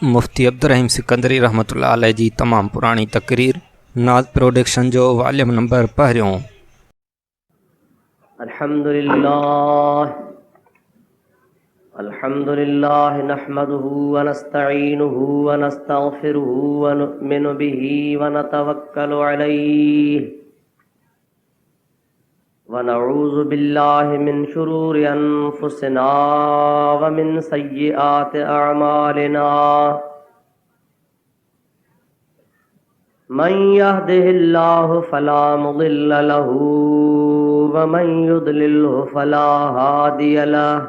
मुफ्ती अब्दुर्रहीम सिकंदरी रहमतुल्लाह अलैह जी तमाम पुरानी तकरीर नाज़ प्रोडक्शन जो वॉल्यूम नंबर पहिरियों। अल्हम्दुलिल्लाह नहमदुहु व नस्तईनुहु व नस्तगफिरुहु व नु'मिनु बिही व नतवक्कलु अलैहि व नऊज़ु बिल्लाहि मिन शुरूरि अनफुसिना व मिन सय्यिआति अअमालिना। मन यहदिहिल्लाहु फला मुदिल्ल लहु व मन युद्लिल्हु फला हादिय लहु।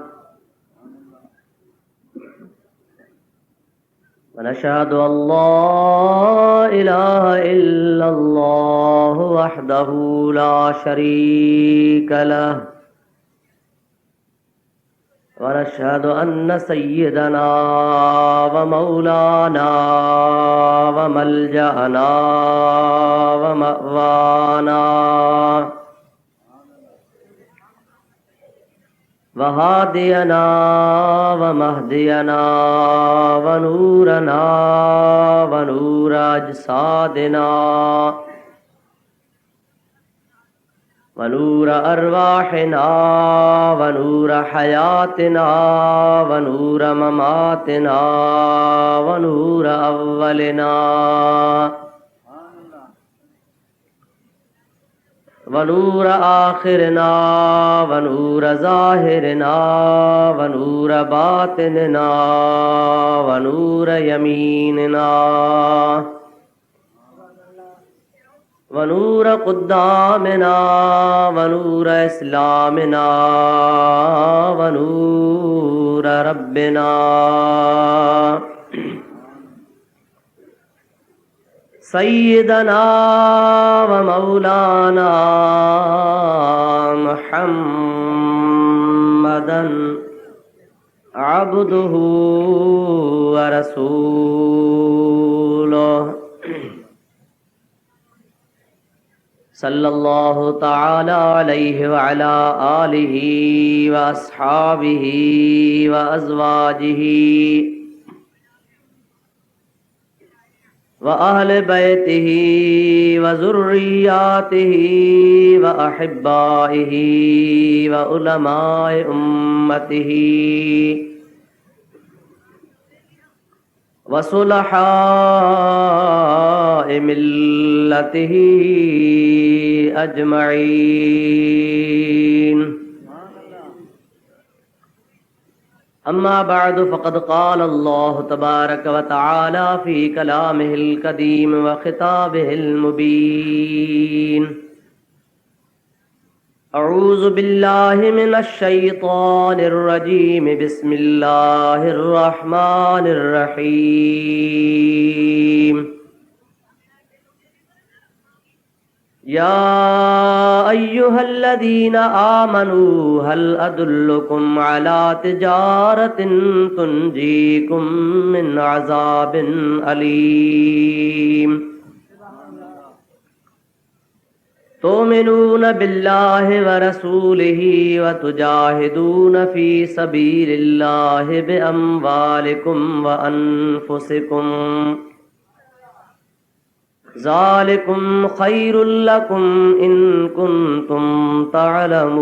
ونشهد أن لا إله إلا الله وحده لا شريك له ونشهد أن سيدنا ومولانا وملجأنا ومأوانا वहादियना वमहदियना वनूरना वनूर अजसादिना वनूर अरवाहिना वनूर हयातिना वनूर ममातिना वनूर अव्वलिना वनूर आखिरना वनूर ज़ाहिरना वनूर बातिनना वनूर यमीनना वनूर क़ुद्दामिना वनूर इस्लामिना वनूर रब्बिना सय्यदना व मौलाना मुहम्मदन अब्दुहु व रसूलुहु सल्लल्लाहु तआला अलैहि व अला आलिहि व अस्हाबिहि व अज़वाजिहि व अहले बैतिही व ज़ुर्रियातिही व अहिब्बाइही व उलमाए उम्मतिही व सुलहाए मिल्लतिही अजमईन। अम्मा बाद फ़क़द क़ाल अल्लाहु तबारक व तआला फ़ी कलामिहिल कदीम व ख़िताबिहिल मुबीन। अऊज़ु बिल्लाहि मिनश शैतानिर रजीम बिस्मिल्लाहिर रहमानिर रहीम। या अय्युहल्लज़ीना आमनू हल अदुल्लुकुम अला तिजारतिन तुंजीकुम मिन अज़ाबिन अलीम। तुमिनून बिल्लाहि व रसूलिहि व तुजाहिदून फी सबीलिल्लाहि बिअम्वालिकुम व अनफुसिकुम ज़ालिकुम खैरुल लकुम इन कुन्तुम तअलमून।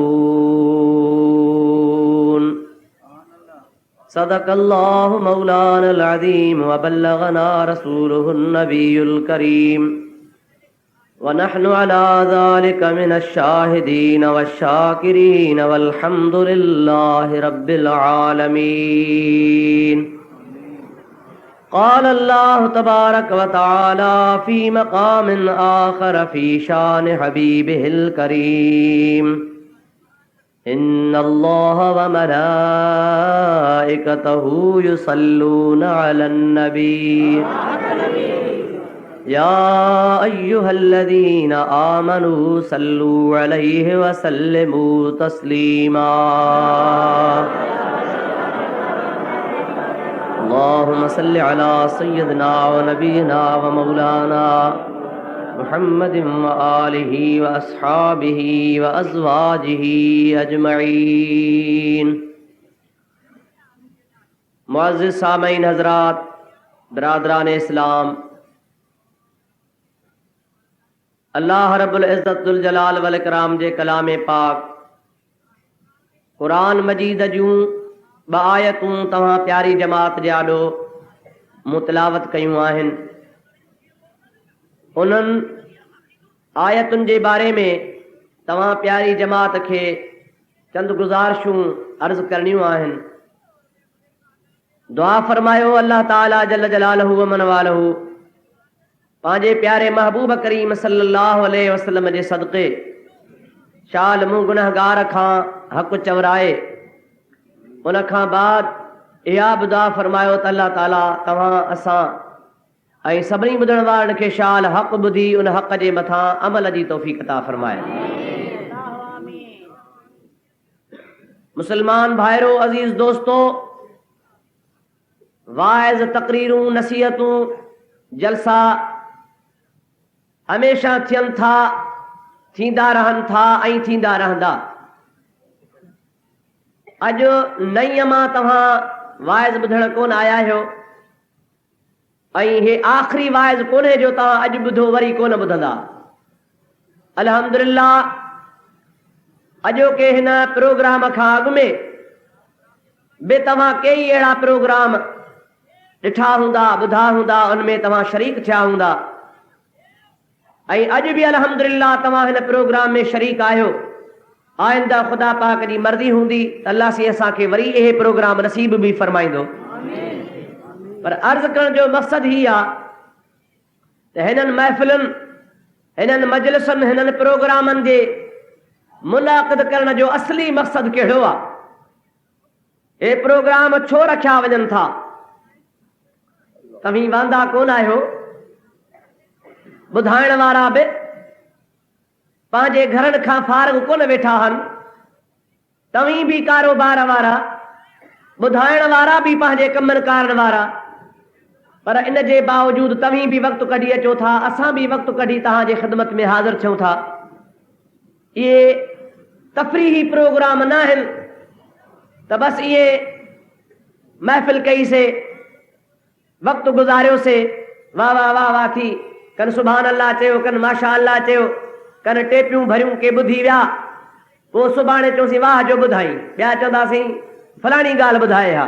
सदक़ल्लाहु मौलानल अज़ीम व बल्लगना रसूलुहुन नबियुल करीम व नहनु अला ज़ालिका मिनश शाहिदीन वश्शाकिरीन वल्हम्दुलिल्लाहि रब्बिल आलमीन। क़ाल अल्लाहु तबारक व तआला फ़ी मक़ामिन आख़र फ़ी शान हबीबिहिल करीम। इन्नल्लाह व मलाइकतहु युसल्लूना अलन नबी या अय्युहल्लज़ीना आमनू सल्लू अलैहि व सल्लिमू तस्लीमा। अल्लाहुम्मा सल्लि अला सय्यिदिना व नबीना व मौलाना मुहम्मदिन व आलिहि व अस्हाबिहि व अज़वाजिहि अजमईन। मुअज़्ज़िज़ सामईन हज़रात, बरादरान इस्लाम, अल्लाह रब्बुल इज़्ज़त जुल जलाल वल इकराम जे कलाम पाक कुरान मजीद जूं ब आयतूं तव्हां प्यारी जमात जे आॾो मुतलावत कयूं आहिनि। उन्हनि आयतुनि जे बारे में तव्हां प्यारी जमात खे चंद गुज़ारिशूं अर्ज़ करणियूं आहिनि। दुआ फरमायो अल्लाह ताला जल जलालहू व मन वालहू पंहिंजे प्यारे महबूब करीम सल्लल्लाहु अलैहि वसल्लम जे सदक़े शाल मूं गुनहगार खां हक़ चवराए उन खां बाद इहा बि दुआ फरमायो त अल्लाह ताला तव्हां असां ऐं सभिनी ॿुधण वारनि खे शाल हक़ ॿुधी उन हक़ जे मथां अमल जी तौफ़ीक़ अता फरमाए। मुसलमान भाइरो, अज़ीज़ दोस्तो, वाइज़, तक़रीरूं, नसीहतूं, जलसा हमेशा थियनि था, थींदा रहनि था ऐं थींदा रहंदा। अॼु नईं मां तव्हां वाइज़ ॿुधण कोन आया आहियो ऐं हे आख़िरी वाइज़ कोन्हे जो तव्हां अॼु ॿुधो वरी कोन ॿुधंदा। अल्हम्दुलिल्लाह, अॼोके हिन प्रोग्राम खां अॻु में बि तव्हां कई अहिड़ा प्रोग्राम ॾिठा हूंदा, ॿुधा हूंदा, उनमें तव्हां शरीक थिया हूंदा ऐं अॼु बि अल्हम्दुलिल्लाह तव्हां हिन प्रोग्राम में शरीक आहियो। आइंदा ख़ुदा पाक जी मर्ज़ी हूंदी त अल्लाह से असांखे वरी इहे प्रोग्राम नसीब बि फरमाईंदो। पर अर्ज़ करण जो मक़सदु ही आहे त हिननि महफ़िलुनि, हिननि मजलिसुनि, हिननि प्रोग्रामनि जे मुनाक़िद करण जो असली मक़सदु कहिड़ो आहे? हे प्रोग्राम छो रखिया वञनि था? तव्हीं वांदा कोन आहियो, ॿुधाइण वारा बि पंहिंजे घरनि खां फारग कोन वेठा आहिनि, तव्हीं बि कारोबार वारा, ॿुधाइण वारा बि पंहिंजे कमनि कारण वारा, पर इन जे बावजूदि तव्हीं बि वक़्तु कढी अचो था, असां बि वक़्तु कढी तव्हांजे ख़िदमत में हाज़िर थियूं था। इहे तफ़रीही प्रोग्राम न आहिनि त बसि इहे महफ़िल कईसीं, वक़्तु गुज़ारियोसीं, वाह वाह वाह वाह थी, कन सुभान अल्लाह चयो, कन माशा अल्लाह चयो, कन टेपियूं भरियूं के ॿुधी विया, पोइ सुभाणे चयोसीं वाह जो ॿुधाई, ॿिया चवंदासीं फलाणी ॻाल्हि ॿुधाए हा,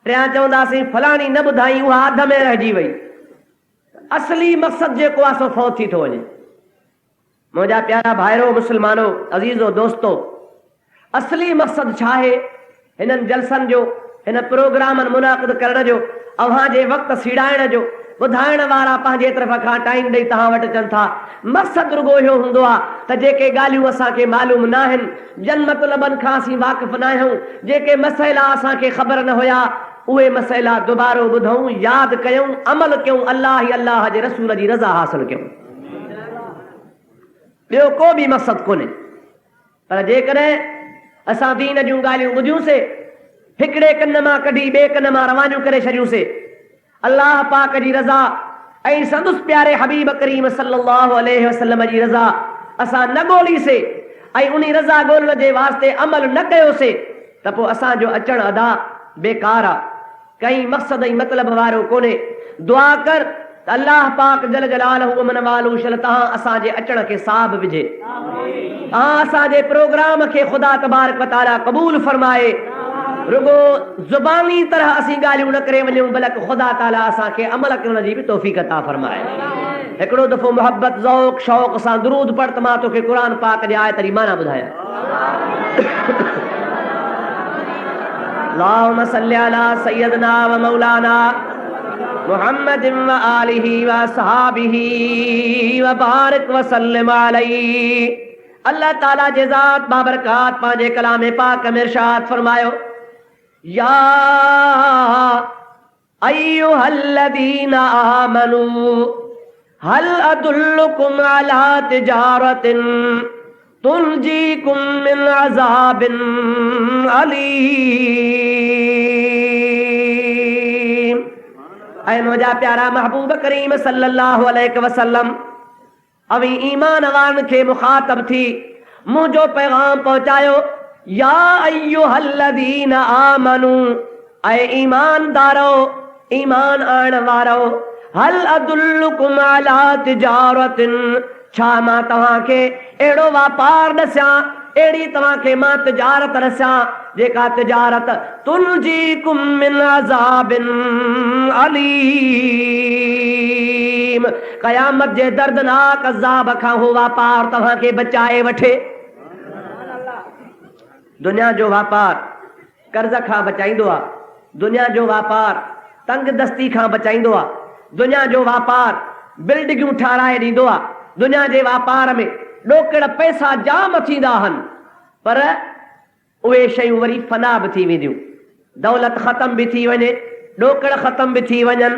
टियां चवंदासीं फलाणी न ॿुधाई, उहा अध में रहिजी वई। असली मक़सदु जेको आहे सो फौत थी थो वञे। मुंहिंजा प्यारा भाइरो, मुस्लमानो, अज़ीज़ो, दोस्तो, असली मक़सदु छा आहे हिननि जलसनि जो, हिन प्रोग्रामनि मुनाक़िद करण जो? अव्हांजे वक़्तु सीड़ाइण जो। ॿुधाइण वारा पंहिंजे तरफ़ खां टाइम ॾेई तव्हां वटि अचनि था। मक़सदु रुगो इहो हूंदो आहे त जेके ॻाल्हियूं असांखे मालूम न आहिनि, जन मतलबनि खां असीं वाक़िफ़ न आहियूं, जेके मसइला असांखे ख़बर न हुया, उहे मसइला दुबारो ॿुधूं, यादि कयूं, अमल कयूं, अल्लाह ई अल्लाह जे रसूल जी रज़ा हासिल कयूं। ॿियो को बि मक़सदु कोन्हे। पर जेकॾहिं असां दीन जूं ॻाल्हियूं ॿुधियूंसीं, हिकिड़े कन मां कढी ॿिए कन मां रवानियूं करे छॾियूंसीं, अल्लाह पाक जी रज़ा ऐं संदसि प्यारे हबीब करीम सल्लल्लाहु अलैहि वसल्लम जी रज़ा असां न ॻोल्हीसीं ऐं उन रज़ा ॻोल्हण जे वास्ते अमल न कयोसीं त पोइ असांजो अचणु अदा बेकार आहे, कई मक़सद ऐं मतिलब वारो कोन्हे। दुआ कर त अल्लाह पाक जल जलालहू मन वालू शल तव्हां असांजे अचण खे साब विझे, तव्हां असांजे प्रोग्राम खे ख़ुदा तबारक व तआला क़बूल फरमाए। रुगो ज़ुबानी तरह असीं ॻाल्हियूं न करे वञूं, बल्कि ख़ुदा ताला असांखे अमल करण जी बि तौफ़ीक़ अता फरमाए। हिकिड़ो दफ़ो मोहब्बत, ज़ौक़, शौक़ सां दुरूद पढ़ त मां तोखे क़ुरान पाक जे आयत जी माना ॿुधायां। अल्लाहुम्मा सल्लि अला सय्यदना व मौलाना मुहम्मदिन व आलिहि व असहाबिहि व बारिक व सल्लिम अलैहि। अल्लाह ताला जे ज़ात बाबरकात पंहिंजे कलाम पाक में इरशाद फरमायो, या अय्युहल्लज़ीना आमनू हल अदुल्लुकुम अला तिजारतिन तुनजीकुम मिन अज़ाबिन अलीम। ऐ मुंहिंजा प्यारा महबूब करीम सल्लल्लाहु अलैहि वसल्लम, अवी ईमान वारनि खे मुखातब थी मुंहिंजो पैगाम पहुचायो, या अय्युहल्लज़ीना आमनू, ऐ ईमानदारो ईमान आण वारो हल अदुल्लुकुम अला तिजारतिन छा मां तव्हांखे अहिड़ो वापार ॾसां अहिड़ी तव्हांखे मां तिजारत ॾसां जेका तिजारत तुनजीकुम मिन अज़ाबिन अलीम क़यामत जे दर्दनाक अज़ाब खां हो वापार तव्हांखे बचाए वठे। दुनिया जो वापार कर्ज खां बचाईंदो आहे, दुनिया जो वापार तंग दस्ती खां बचाईंदो आहे, दुनिया जो वापार बिल्डिंगूं ठाराए ॾींदो आहे, दुनिया जे वापार में ॾोकड़ पैसा जाम थींदा आहिनि पर उहे शयूं वरी फना बि थी वेंदियूं, दौलत ख़तम बि थी वञे, ॾोकड़ ख़तम बि थी वञनि,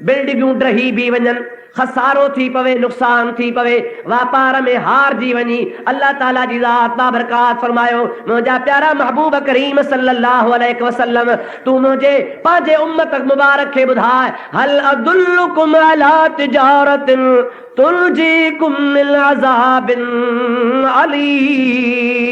बिल्डिंगूं ढही बि वञनि, खसारो थी पवे, नुक़सान थी पवे, वापार में हार जी वञी। अल्लाह ताला जी ज़ात बाबरकात फरमायो मुंहिंजा प्यारा महबूब करीम सल्लल्लाहु अलैहि वसल्लम तू मुंहिंजे पंहिंजे उम्मत मुबारक खे ॿुधाए हल अदुल्लुकुम अला तिजारतिन तुनजीकुम मिन अज़ाबिन अलीम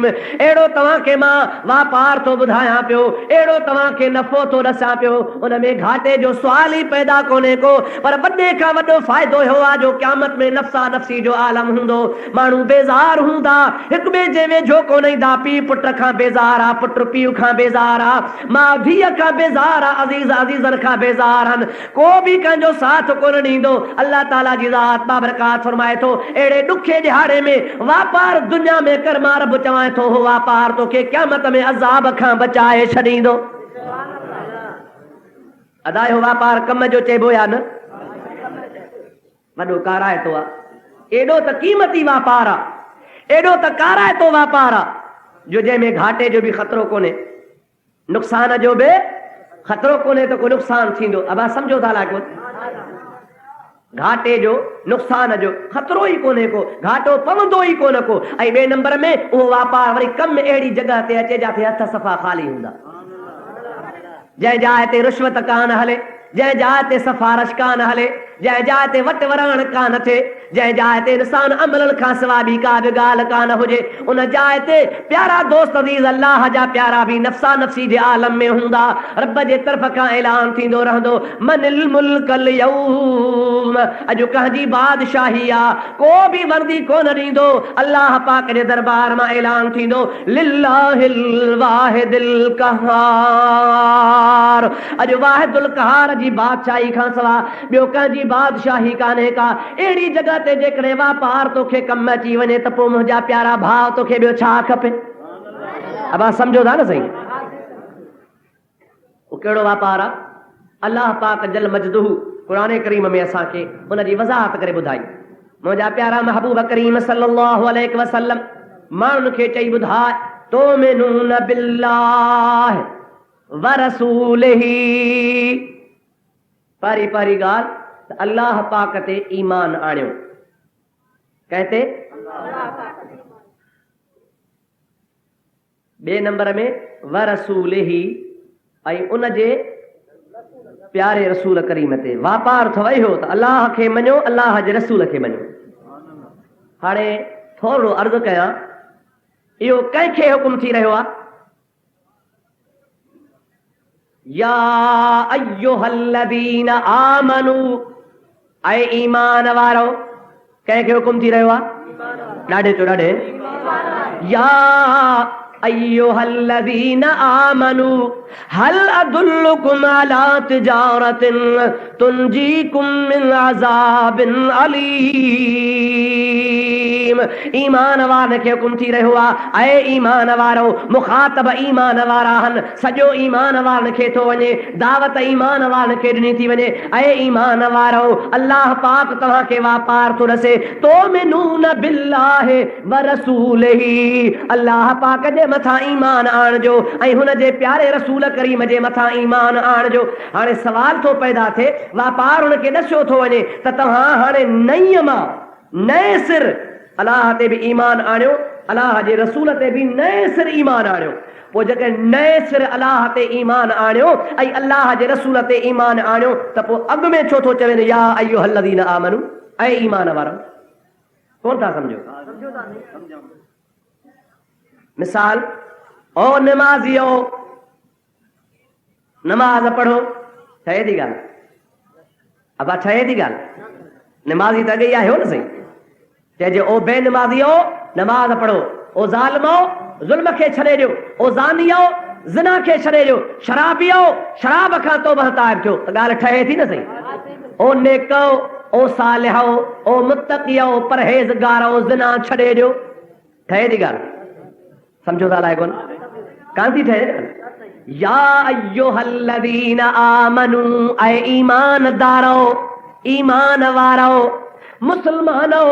अहिड़ो तव्हांखे मां वापार थो ॿुधायां पियो, अहिड़ो तव्हांखे नफ़ो थो ॾसां पियो, उन में घाटे जो सुवाल ई पैदा कोन्हे को पर वॾे खां वॾो फ़ाइदो इहो आहे जो क़यामत में नफ़्सा नफ़्सी जो आलम हूंदो, माण्हू बेज़ार हूंदा, हिक ॿिए जे वेझो कोन ईंदा, पीउ पुट खां बेज़ार आहे, पुट पीउ खां बेज़ार आहे, मां धीअ खां बेज़ार आहे, अज़ीज़ अज़ीज़नि खां बेज़ार आहिनि, को बि कंहिंजो साथ कोन ॾींदो। अल्लाह ताला जी ज़ात बाबरकात फरमाए थो अहिड़े ॾुखे ॾिहाड़े में वापार दुनिया में कर मां रब चवां थो हो वापार तोखे क़यामत में अज़ाब खां बचाए छॾींदो। अदा हो वापार कम जो चइबो या न, वॾो काराइतो आहे, एॾो त क़ीमती वापार आहे, एॾो त काराइतो वापार आहे जो जंहिंमें घाटे जो बि ख़तरो कोन्हे, नुक़सान जो बि ख़तरो कोन्हे त को नुक़सान थींदो। अब सम्झो था लाॻो घाटे जो नुक़सान जो ख़तरो ई कोन्हे को, घाटो पवंदो ई कोन को। ऐं ॿिए नंबर में उहो वापार वरी कम अहिड़ी जॻह ते अचे जिथे हथ सफ़ा ख़ाली हूंदा, जंहिं जाइ ते रिश्वत कान हले, जंहिं जाइ ते सिफारिश कान हले, जंहिं जाइ ते वट वराइण कान थिए, जंहिं जाइ ते इंसान अमलनि खां सवाइ ॿी का बि ॻाल्हि कान हुजे, उन जाइ ते प्यारा दोस्त अज़ीज़ अल्लाह जा प्यारा बि नफ़्सा नफ़्सी जे आलम में हूंदा। रब जे तरफ़ खां ऐलान थींदो रहंदो मनिल मुल्कल यौम, अॼु कंहिंजी बादशाही आहे, को बि वर्दी कोन ॾींदो। अल्लाह पाक जे दरबार मां ऐलान थींदो लिल्लाहिल वाहिदिल क़हार, अॼु वाहिदुल क़हार जी बादशाही खां सवाइ ॿियो कंहिंजी बादशाही कान्हे का। अहिड़ी जॻह ते जेकॾहिं वापार तोखे कम अची वञे त पोइ मुंहिंजा प्यारा भाउ तोखे ॿियो छा खपे। अब सम्झो था न सही, उहो कहिड़ो वापार आहे? अल्लाह पाक जल मजदूहु क़ुरान करीम में असांखे उनजी वज़ाहत करे ॿुधाई। मुंहिंजा प्यारा महबूब करीम सल्लल्लाहु अलैहि वसल्लम माण्हुनि खे चई ॿुधाए तुमिनून बिल्लाह व रसूलिही, पहिरीं पहिरीं ॻाल्हि त अल्लाह पाक ते ईमान आणियो, कहते ॿिए नंबर में व रसूलिही ऐं उन जे प्यारे रसूल करीम ते। वापार अथव इहो त अल्लाह खे मञो, अल्लाह जे रसूल खे मञो। हाणे थोरो अर्ज़ु कयां, इहो कंहिंखे हुकुम थी रहियो आहे? या अय्युहल्लज़ीना आमनू, ऐं ईमान वारो, कंहिंखे हुकुम थी रहियो आहे? ॾाढे चो ॾाढे, या अय्युहल्लज़ीना आमनू हल अदुल्लुकुम अला तिजारतिन तुनजीकुम मिन अज़ाबिन अलीम। ईमान वारनि खे हुकुम थी रहियो आहे, ऐं ईमान वारो, मुखातब ईमान वारा आहिनि, सॼो ईमान वारनि खे थो वञे, दावत ईमान वारनि खे ॾिनी थी वञे। ऐं ईमान वारो, अल्लाह पाक तव्हांखे वापार थो ॾसे तुमिनून बिल्लाहि व रसूलिही, अल्लाह पाक जे मथां ईमान आणिजो ऐं हुन जे प्यारे रसूल करीम जे मथां ईमान आणिजो। हाणे सवाल थो पैदा थिए, वापार हुनखे ॾसियो थो वञे त तव्हां हाणे नईं मां नए सिर अलाह ते बि ईमान आणियो, अलाह जे रसूल ते बि नए सिर ईमान आणियो। पोइ जेकॾहिं नए सिर अलाह ते ईमान आणियो ऐं अलाह जे रसूल ते ईमान आणियो त पोइ अॻु में छो थो चवे या अय्युहल्लज़ीना आमनू, ऐं ईमान वारो? कोन था सम्झो? मिसाल, ओ नमाज़ियो, नमाज पढ़ो, ठहे थी ॻाल्हि? अबा ठहे थी ॻाल्हि? नमाज़ी त अॻे आहे हो न सही। चइजे ओ बेनमाज़ियो नमाज़ पढ़ो, ओ ज़ालिमो ज़ुल्म खे छॾे ॾियो, ओ ज़ानियो ज़िना खे छॾे ॾियो, शराबियो शराब खां तौबह ताइब थियो। त ॻाल्हि ठहे थी न सही। ओ नेको, ओ सालिहो, ओ मुत्तक़ियो, परहेज़गारो, ज़िना छॾे ॾियो। ठहे थी ॻाल्हि? सम्झो था अलाए कोन? कान थी ठहे। या अय्युहल्लज़ीना आमनू, ऐ ईमानदारो, ईमान वारो, मुसलमानो,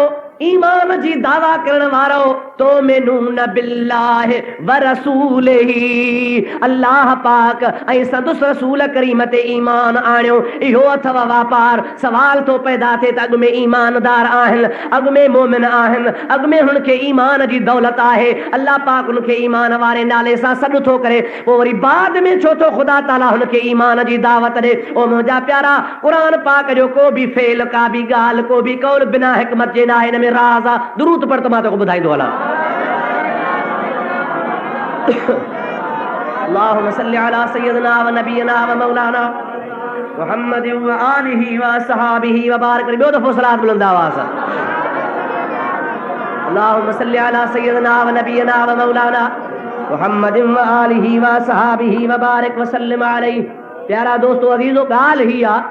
ईमान जी दावा करण वारो, तो मेनून बिल्लाहि व रसूलिही, अल्लाह पाक ऐं संदुस रसूल करीम ते ईमान आणियो। इहो अथव वापार। सवाल तो पैदा थिए त अॻु में ईमानदार आहिनि, अॻु में मोमिन आहिनि, अॻु में हुनखे ईमान जी दौलत आहे, अल्लाह पाक हुनखे ईमान वारे नाले सां सॾु थो करे, पोइ वरी बाद में छो थो ख़ुदा ताला हुनखे ईमान जी दावत ॾे। ओ मुंहिंजा प्यारा, क़ुरान पाक जो को बि फेल, का बि ॻाल्हि, को बि कौल बिना हिकमत जे न आहे। हिन में राज़ आहे। दुरूद पढ़ त मां तोखे ॿुधाईंदो हलां। अल्लाहुम्मा सल्लि अला सय्यिदिना व नबियना व मौलाना मुहम्मद व आलिहि व असहाबिहि व बारिक। ॿियो दफ़ो सलात बुलंद आवाज़ सां। अल्लाहुम्मा सल्लि अला सय्यिदिना व नबियना व मौलाना मुहम्मद व आलिहि व असहाबिहि व बारिक व सल्लिम अलैहि। प्यारा दोस्तो अज़ीज़ो, ॻाल्हि ही आहे,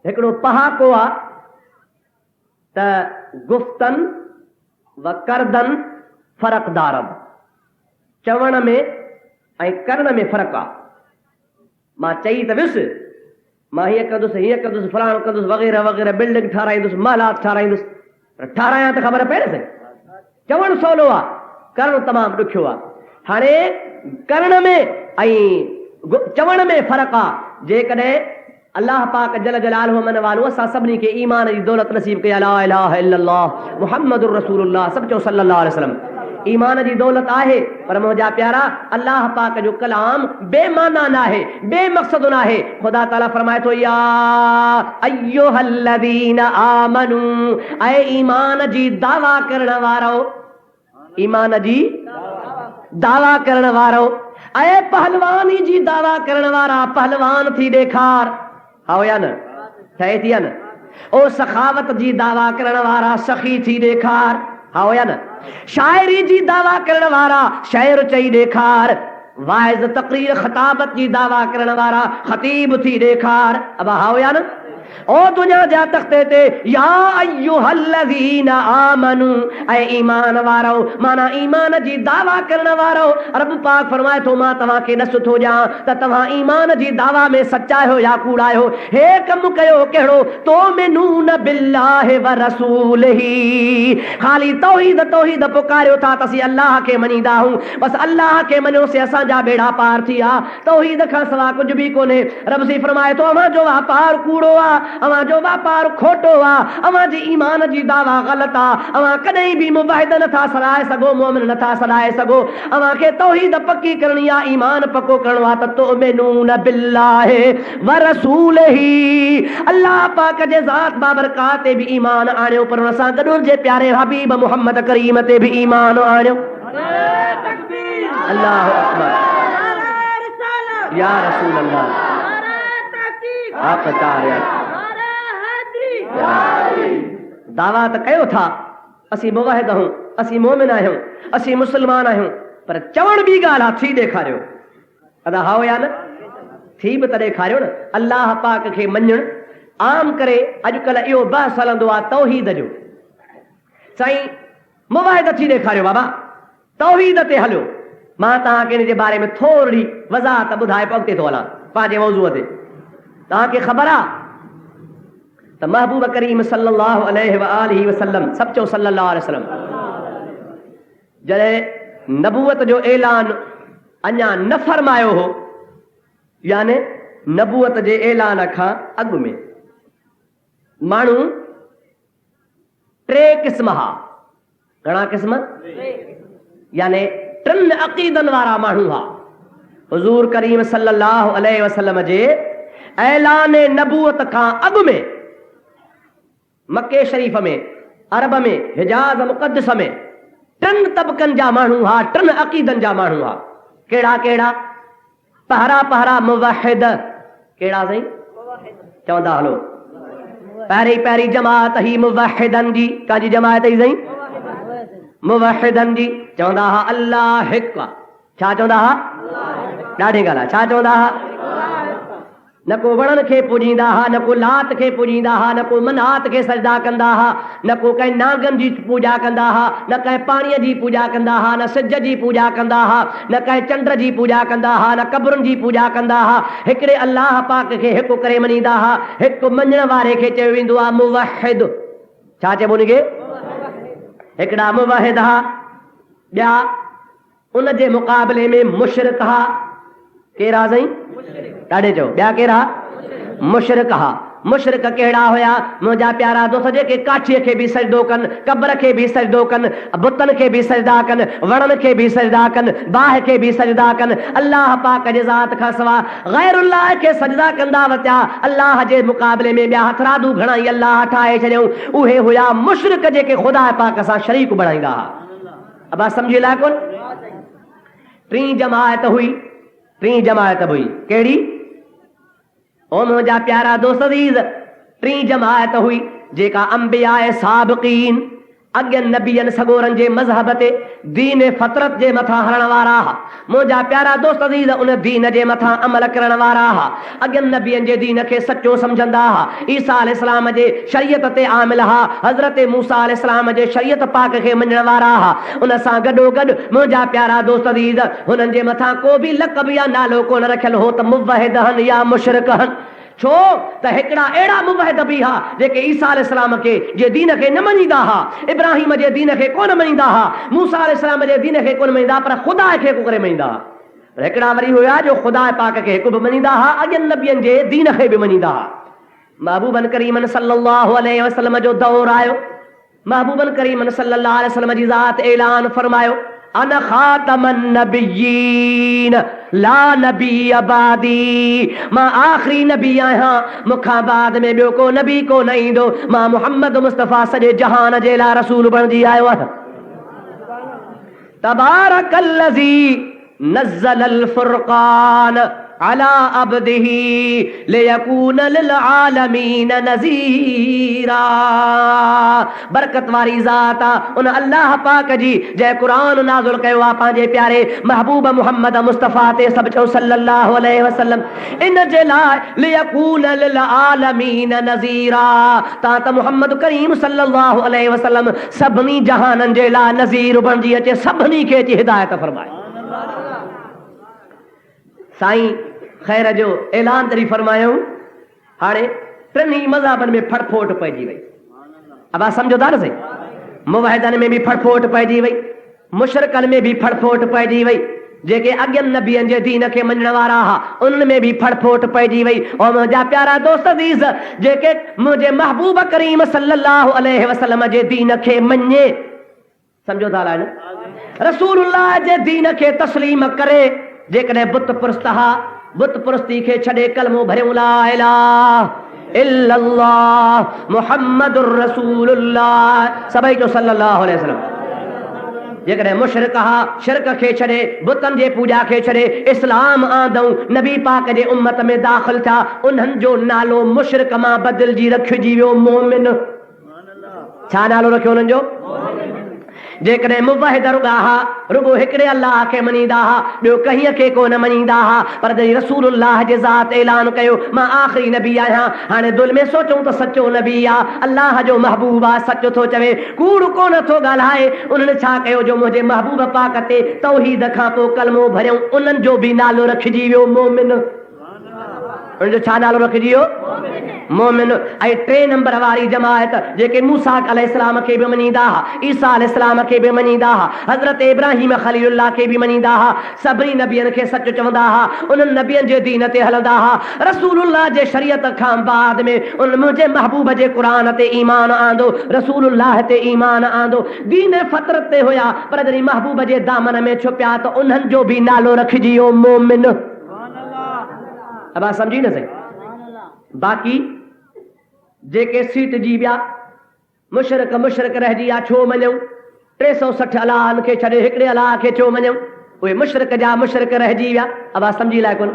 हिकिड़ो पहाको आहे त गुफ्तन व करदन फ़र्क़दार, चवण में ऐं करण में फ़र्क़ु आहे। मां चई त वियुसि, मां हीअं कंदुसि, हीअं कंदुसि, फलाणो कंदुसि, वग़ैरह वग़ैरह, बिल्डिंग ठाराईंदुसि, महलात ठाराईंदुसि, पर ठारायां त ख़बर पए न साईं। चवणु सवलो आहे, करणु तमामु ॾुखियो आहे। हाणे करण में ऐं चवण में फ़र्क़ु आहे। जेकॾहिं अल्लाह पाक जल जलालहु मन वालो असां सभिनी खे ईमान जी दौलत नसीब कया, ला इलाहा इल्लल्लाह मुहम्मदुर रसूलुल्लाह, सभु चओ सल्लल्लाहु अलैहि वसल्लम। ईमान जी दौलत आहे, पर मुंहिंजा प्यारा, अल्लाह पाक जो कलाम बेमाना न आहे, बेमक़सद न आहे। ख़ुदा ताला फरमाए थो, या अय्युहल्लज़ीना आमनू, ऐ ईमान जी दावा करण वारो, ईमान जी दावा करण वारो, ऐ पहलवानी जी दावा करण वारा, पहलवान थी ॾेखार। हाओ या न? ठहे थी या न? ओ सखावत जी दावा करण वारा, सखी थी ॾेखार। हाओ या न? शाइरी जी दावा करण वारा, शाइर चई ॾेखार। वाइज़ तक़रीर ख़ताबत जी दावा करण वारा, ख़तीब थी ॾेखार। अब हाओ या न? ओ दुनिया जा तख़्ते ते या अय्युहल्लज़ीना आमनू, ऐ ईमान वारो, माना ईमान जी दावा करण वारो। रब पाक फरमाए थो, मां तव्हांखे न सुठो ॼाण त तव्हां ईमान जी दावा में सचा आहियो या कूड़ा आहियो। हे कमु कयो कहिड़ो, तो मिनून बिल्लाहि व रसूलिही, ख़ाली तौहीद तौहीद पुकारियो था त असीं अल्लाह खे मञींदा आहियूं, बसि अल्लाह खे मञियोसीं असांजा बेड़ा पार थी विया। तौहीद खां सवाइ कुझु बि कोन्हे। रब सी फरमाए थो, अव्हां जो वापार कूड़ो आहे, अव्हां जो वापार खोटो आहे, अव्हां जी ईमान जी दावा ग़लति आहे। अव्हां कॾहिं बि मुवाहिद नथा सॾाए सघो, मोमिन नथा सॾाए सघो। अव्हां खे तौहीद पकी करणी आहे, ईमान पको करणो आहे त तुमिनून बिल्लाहि व रसूलिही, अल्लाह पाक जे ज़ात बाबरकात ते बि ईमान आणियो, पर हुन सां गॾु जे प्यारे हबीब मुहम्मद करीम ते बि ईमान आणियो। अल्लाहु अकबर, या रसूल अल्लाह, आप दावा त कयो था असीं मुवाहिद आहियूं, असीं मोमिन आहियूं, असीं मुस्लमान आहियूं, पर चवण बि ॻाल्हि आहे, थी ॾेखारियो। अदा हाओ या न? थी बि त ॾेखारियो न। अल्लाह पाक खे मञणु आम करे अॼुकल्ह इहो बहस हलंदो आहे तौहीद जो। साईं मुवाहिद थी ॾेखारियो, बाबा तौहीद ते हलियो। मां तव्हांखे हिन जे बारे में थोरी वज़ाहत ॿुधाए अॻिते थो हलां पंहिंजे मौज़ूअ ते। तव्हांखे ख़बर आहे त महबूब करीम सल्लल्लाहु अलैहि व आलिहि वसल्लम, सभु चओ सल्लल्लाहु अलैहि वसल्लम, जॾहिं नबूवत जो ऐलान अञा न फरमायो हो, याने नबूवत जे ऐलान खां अॻु में माण्हू टे क़िस्म हा। घणा क़िस्म? याने टिनि अक़ीदनि वारा माण्हू हा। हुज़ूर करीम सल्लल्लाहु अलैहि वसल्लम जे ऐलान नबूवत खां अॻु में मक्के शरीफ़ में, अरब में, हिजाज मुक़द्दस में टिनि तबक़नि जा माण्हू हा, टिनि अक़ीदनि जा माण्हू हा। कहिड़ा कहिड़ा? पहरा पहरा मुवहिद। कहिड़ा साईं? चवंदा हलो पहिरीं पहिरीं जमात ही मुवहिदन जी, काजी जमात ही सही मुवहिदन जी, चवंदा हा अल्लाह हिकु आहे। छा चवंदा हा? ॾाढी ॻाल्हि आहे। छा चवंदा हा? न को वणनि खे पूॼींदा हा, न को लात खे पूॼींदा हा, न को मनात खे सजदा कंदा हा, न को कंहिं नागनि जी पूॼा कंदा हा, न कंहिं पाणीअ जी पूॼा कंदा हा, न सिज जी पूॼा कंदा हा, न कंहिं चंड जी पूॼा कंदा हा, न कब्रुनि जी पूॼा कंदा हा। हिकिड़े अल्लाह पाक खे हिकु करे मञींदा हा। हिकु मञण वारे खे चयो वेंदो आहे मुवहिद। छा चइबो उनखे? हिकिड़ा मुवहिद हा, ॿिया उन जे मुक़ाबले में मुशरिक हा। केरु साईं? ॾाढे चओ ॿिया केरु? मुशरिक हा। मुशरिक कहिड़ा हुया? मुंहिंजा प्यारा दोस्त, जेके काठीअ खे बि सजदो कनि, कब्र खे बि सजदो कनि, बुतनि खे बि सजदा कनि, वणनि खे बि सजदा कनि, बाहि खे बि सजदा कनि, अल्लाह पाक जे ज़ात खां सवाइ गैरुल्लाह खे सजदा कंदा वरिता। अल्लाह जे मुक़ाबले में ॿिया हथरादू घणाई अल्लाह ठाहे छॾियऊं। उहे हुया मुशरिक जेके ख़ुदा पाक सां शरीक बणाईंदा हुआ। अब सम्झी लाइ कोन? टीं जमायत हुई, टीं जमायत हुई। कहिड़ी? ओ मुंहिंजा प्यारा दोस्त अज़ीज़, टीं जमायत हुई जेका अंबिया साबिक़ीन अॻियनि नबियनि सगोरनि जे मज़हब ते दीन फ़तरत जे मथां हलण वारा हा। मुंहिंजा प्यारा दोस्त अज़ीज़, उन दीन जे मथां अमल करण वारा हा। अॻियनि नबियनि जे दीन खे सचो सम्झंदा हा। ईसा अलैहिस्सलाम जे शरीयत ते आमिल हा। हज़रत मूसा अलैहिस्सलाम जे शरीयत पाक खे मञण वारा हा। उन सां गॾोगॾु मुंहिंजा प्यारा दोस्त अज़ीज़, हुननि जे मथां को बि लक़ब या नालो कोन रखियल हो त मुवहिद हन या मुशरिक हन। छो त हिकिड़ा अहिड़ा मुवहिद बि हा जेके ईसा अलैहिस्सलाम खे जे दीन खे न मञींदा हा, इब्राहिम जे दीन खे कोन मञींदा हा, मूसा अलैहिस्सलाम जे दीन खे कोन मञींदा, पर ख़ुदा खे को करे मञींदा हा। हिकिड़ा वरी हुया जो ख़ुदा पाक खे हिकु बि मञींदा हा, अॻियनि नबियनि जे दीन खे बि मञींदा हा। महबूबन करीमन सल्लल्लाहु अलैहि वसल्लम जो दौर आयो। महबूबन करीमन सल्लल्लाहु अलैहि वसल्लम जी ज़ात ऐलान फरमायो, अन खातमन नबिय्यीन ला नबी अबादी, मां आख़िरी नबी आहियां, मूंखां बाद में ॿियो को नबी को न ईंदो। मां मुहम्मद मुस्तफ़ा सॼे जहान जे लाइ रसूल बणिजी आयो आहियां। तबारकल्लज़ी नज़्ज़लल फ़ुरक़ान अला अब्दिही लियकून लिल आलमीन नज़ीरा। बरकत वारी ज़ात आहे उन अल्लाह पाक जी जंहिं क़ुरान नाज़िल कयो आहे पंहिंजे प्यारे महबूब मुहम्मद मुस्तफ़ा ते सभु चओ सल्लल्लाहु अलैहि वसल्लम। इन जे लाइ लियकून लिल आलमीन नज़ीरा, तव्हां त मुहम्मद करीम सल्लल्लाहु अलैहि वसल्लम सभिनी जहाननि जे लाइ नज़ीर बणिजी अचे, सभिनी खे अची हिदायत फरमाए। साईं ख़ैर जो ऐलान तरी फरमायूं। हाणे टिनी मज़हबनि में फड़फोट पइजी वई। अब सम्झो था न सही? मुवहिदनि में बि फड़फोट पइजी वई, मुशरिकनि में बि फड़फोट पइजी वई, जेके अॻियनि नबियनि जे दीन खे मञण वारा हा उन्हनि में बि फड़फोट पइजी वई। और मुंहिंजा प्यारा दोस्त अज़ीज़, जेके मुंहिंजे महबूब करीम सल्लल्लाहु अलैहि वसल्लम जे दीन खे मञे, सम्झो था न, रसूलुल्लाह जे दीन खे तस्लीम करे, जेकॾहिं बुत पुरस्त हा, बुत पुरस्ती खे छॾे कलमो भरियूं ला इलाहा इल्लल्लाह मुहम्मदुर रसूलुल्लाह, सभई जो सल्लल्लाहु अलैहि वसल्लम। जेकॾहिं मुशरिक हा, शिरक खे छॾे, बुतनि जे पूॼा खे छॾे, इस्लाम आंदऊं, नबी पाक जे उम्मत में दाख़िल थिया, उन्हनि जो नालो मुशरिक मां बदिलजी रखिजी वियो मोमिन। छा नालो रखियो उन्हनि जो? जेकॾहिं मुवहिद रुॻा हा, रुॻो हिकिड़े अल्लाह खे मञींदा हा, ॿियो कंहिं खे कोन मञींदा हा, पर जॾहिं रसूलुल्लाह जे ज़ात ऐलान कयो मां आख़िरी नबी आहियां, हाणे दिलि में सोचूं त सचो नबी आहे, अल्लाह जो महबूब आहे, सच थो चवे, कूड़ कोन थो ॻाल्हाए। उन्हनि छा कयो जो मुंहिंजे महबूब पाक ते तौहीद खां पोइ कलमो भरियऊं, उन्हनि जो बि नालो रखिजी वियो मोमिन। उन्हनि जो छा नालो रखिजी वियो? मोमिन। ऐं टे नंबर वारी जमायत जेके मूसा अलैहिस्सलाम खे बि मञींदा हा, ईसा अलैहिस्सलाम खे बि मञींदा हा, हज़रत इब्राहिम ख़लीलुल्लाह खे बि मञींदा हा, सभिनी नबियनि खे सच चवंदा हा, उन्हनि नबियनि जे दीन ते हलंदा हा। रसूलुल्लाह जे शरीयत खां बाद में उन मुंहिंजे महबूब जे क़ुरान ते ईमान आंदो, रसूलुल्लाह ते ईमान आंदो, दीन फ़तरत ते हुया, पर जॾहिं महबूब जे दामन में छुपिया त उन्हनि जो बि नालो रखिजी वियो मोमिन। अब सम्झी न सही? बाक़ी जेके सीट जी विया, मुशरिक मुशरिक रहिजी विया, छो मञूं? 360 अलाहनि खे छॾे हिकिड़े अलाह खे छो मञूं? उहे मुशरिक जा मुशरिक रहिजी विया। अब सम्झी लाइ कोन?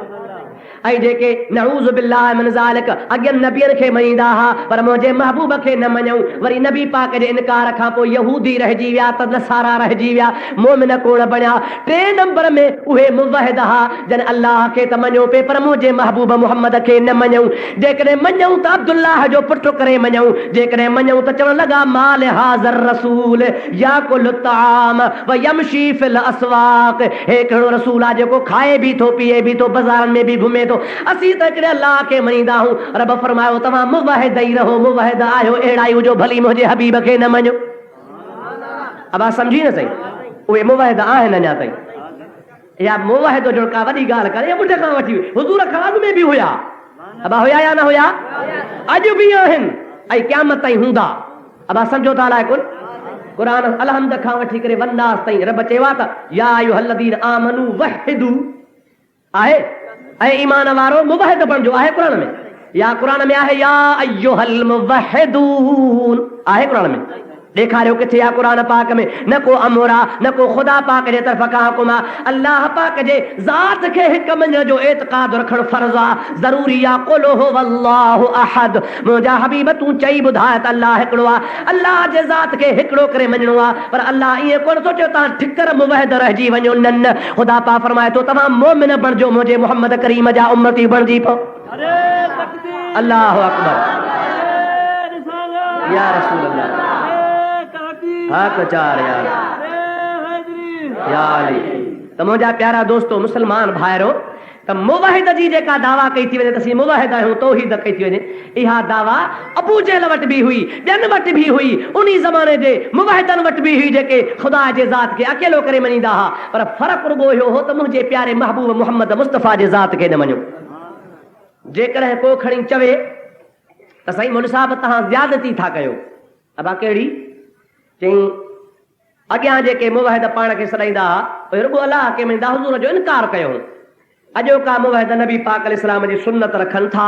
ऐं जेके नऊज़ बिल्लाह मिन ज़ालिक अॻियनि नबियनि खे मञींदा हुआ पर मुंहिंजे महबूब खे न मञूं, वरी नबी पाक जे इनकार खां पोइ यहूदी रहिजी विया त नसारा रहिजी विया, मोमिन कोन बणिया। 3 नंबर में उहे मुवहिद हुआ जन अल्लाह खे त मञो पे पर मुंहिंजे महबूब मुहम्मद खे न मञूं। जेकॾहिं मञूं त अब्दुल्लाह जो पुटु करे मञूं, जेकॾहिं मञूं त चवण लॻा माल हाज़र रसूल याकुल ताम व यमशी फिल अस्वाक, हिकिड़ो रसूल आहे जेको खाए बि थो पीए बि थो बाज़ारनि में बि घुमे थो। असीं त हिकिड़े अल्लाह खे मञींदा आहियूं। रब फरमायो तव्हां मुवहिद ई रहो, मुवहिद आहियो, अहिड़ा ई हुजो, भली मुंहिंजे हबीब खे न मञो। अब समझी न सही, उहे मुवहिद आहिनि अञा ताईं। या मुवहिद जो का वॾी ॻाल्हि करे या ॿुढ खां वठी हुज़ूर ख़ाद में बि हुया, अब हुया या न हुया, अॼु बि आहिनि ऐं क़यामत ताईं हूंदा। अब सम्झो था अलाए कुल क़ुर अलहमद खां वठी करे वन्नास ताईं रब चयो आहे त या अय्युहल्लज़ीन आमनू वहिदू आहे ऐं ईमान वारो मुवहिद बणिजो आहे क़ुर में, या क़ुर में आहे या अय्युहल मुवहिदून आहे क़ुर में। ॾेखारियो किथे आहे क़ुर पाक में? न को अमर आहे, न को ख़ुदा पाक जे तरफ़ खां हुकुम आहे। अल्लाह पाक जे ज़ात खे हिकु मञण जो एतिक़ाद रखणु फर्ज़ आहे, ज़रूरी आहे। क़ुल हुवल्लाहु अहद, मुंहिंजा हबीब तूं चई ॿुधाए त अल्लाह हिकिड़ो आहे। अल्लाह जे ज़ात खे हिकिड़ो करे मञणो आहे, पर अल्लाह ईअं कोन सोचियो तव्हां ठिकर मुवहिद रहिजी वञो। न न, ख़ुदा पाक फरमाए थो तव्हां मोमिन बणिजो, मुंहिंजे मुहम्मद करीम जा उम्मती बणिजी पओ। अल्लाहु अकबर, या रसूल अल्लाह, हक चार यार या अली। त मुंहिंजा प्यारा दोस्तो मुस्लमान भाइरो, त मुवहिद जी जेका दावा कई थी वञे त असीं मुवहिद आहियूं, तौहीद कई थी वञे, इहा दावा अबू जहल वटि बि हुई, ॿियनि वटि बि हुई, उन ज़माने जे मुवहिदनि वटि बि हुई जेके ख़ुदा जे ज़ात खे अकेलो करे मञींदा हुआ। पर फ़र्क़ु रुॻो इहो हो त मुंहिंजे प्यारे महबूब मुहम्मद मुस्तफ़ा जे ज़ात खे न मञो। जेकॾहिं को खणी चवे त साईं मुल्क साहिब तव्हां ज़्यादती था कयो, अबा कहिड़ी चई अॻियां जेके मुवहिद पाण खे सॾाईंदा हुआ रुॻो अलाह खे मञींदा, हुज़ूर जो इनकार कयो। अॼो का मुवहिद नबी पाक अलैहिस्सलाम जी सुन्नत रखनि था,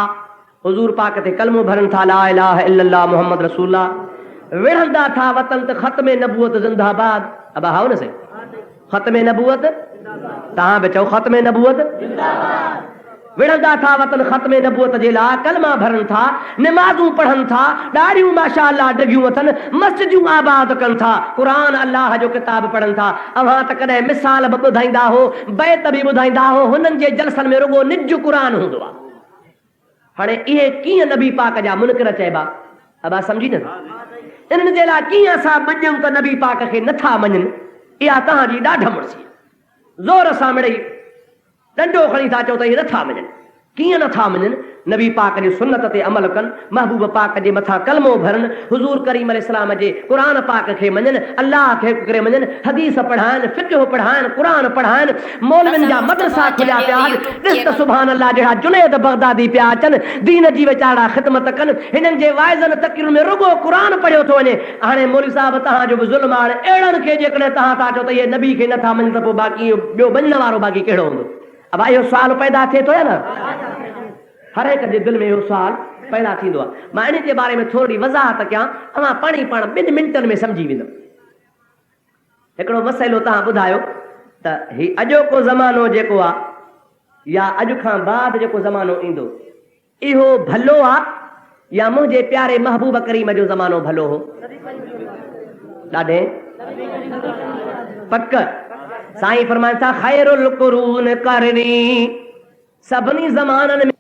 हुज़ूर पाक ते कलमो भरनि था, ला इलाहा इल्लल्लाह मुहम्मद रसूलुल्लाह, विढ़ंदा था वतन त ख़त्म नबूअत ज़िंदाबाद। अब हाओ न सही, ख़त्म नबूअत, तव्हां बि चओ ख़त्म नबूअत, विढ़ंदा था वतन ख़त्म नबूअत जे लाइ, कलमा भरनि था, निमाज़ूं पढ़नि था, ॾाढियूं माशाअल्लाह डिघियूं अथनि, मस्जिदूं आबाद कनि था, क़ुर अल्लाह जो किताब पढ़नि था। अव्हां त कॾहिं मिसाल बि ॿुधाईंदा हो, बैत बि ॿुधाईंदा हो, हुननि जे जलसनि में रुॻो निज क़ुर हूंदो आहे। हाणे इहे कीअं नबी पाक जा मुनकिर चइबा? अब सम्झी न, इन्हनि जे लाइ कीअं असां मञूं त नबी पाक खे नथा मञनि? इहा तव्हांजी ॾाढ मुड़सी, ज़ोर सां मिड़ई डंडो खणी था चओ त इहे नथा मञनि। कीअं नथा मञनि? नबी पाक जी सुन्नत ते अमल कनि, महबूब पाक जे मथां कलमो भरनि, हुज़ूर करीम अलैहिस्सलाम जे क़ुर पाक खे मञनि, अल्लाह खे करे मञनि, हदीस पढ़ाइनि, फिक़्ह पढ़ाइनि, क़ुर पढ़ाइनि, मौलवियुनि जा मदरसा खुलिया पिया आहिनि। ॾिस त सुभान अल्लाह जहिड़ा जुनैद बगदादी पिया अचनि, दीन जी वीचारा ख़िदमत कनि, हिननि जे वाइज़नि तक़रीरुनि में रुॻो क़ुर पढ़ियो थो वञे। हाणे मौलवी साहिब तव्हांजो बि ज़ुल्म आहे, अहिड़नि खे जेकॾहिं तव्हां था चओ त इहे नबी खे नथा मञनि त पोइ बाक़ी ॿियो मञण वारो बाक़ी कहिड़ो हूंदो? अब इहो सुवाल पैदा थिए थो या न? हर हिक जे दिलि में इहो सुवाल पैदा थींदो आहे। मां इन जे बारे में थोरी वज़ाहत कयां, तव्हां पाण 2 मिंटनि में सम्झी वेंदो। हिकिड़ो मसइलो तव्हां ॿुधायो त ही अॼोको ज़मानो जेको आहे या अॼु खां बाद जेको ज़मानो ईंदो, इहो भलो आहे या मुंहिंजे प्यारे महबूब करीम जो ज़मानो भलो हो? ॾाढे पक साईं फरमाइनि था ख़ैरुल क़ुरून करनी, सभिनी ज़माननि में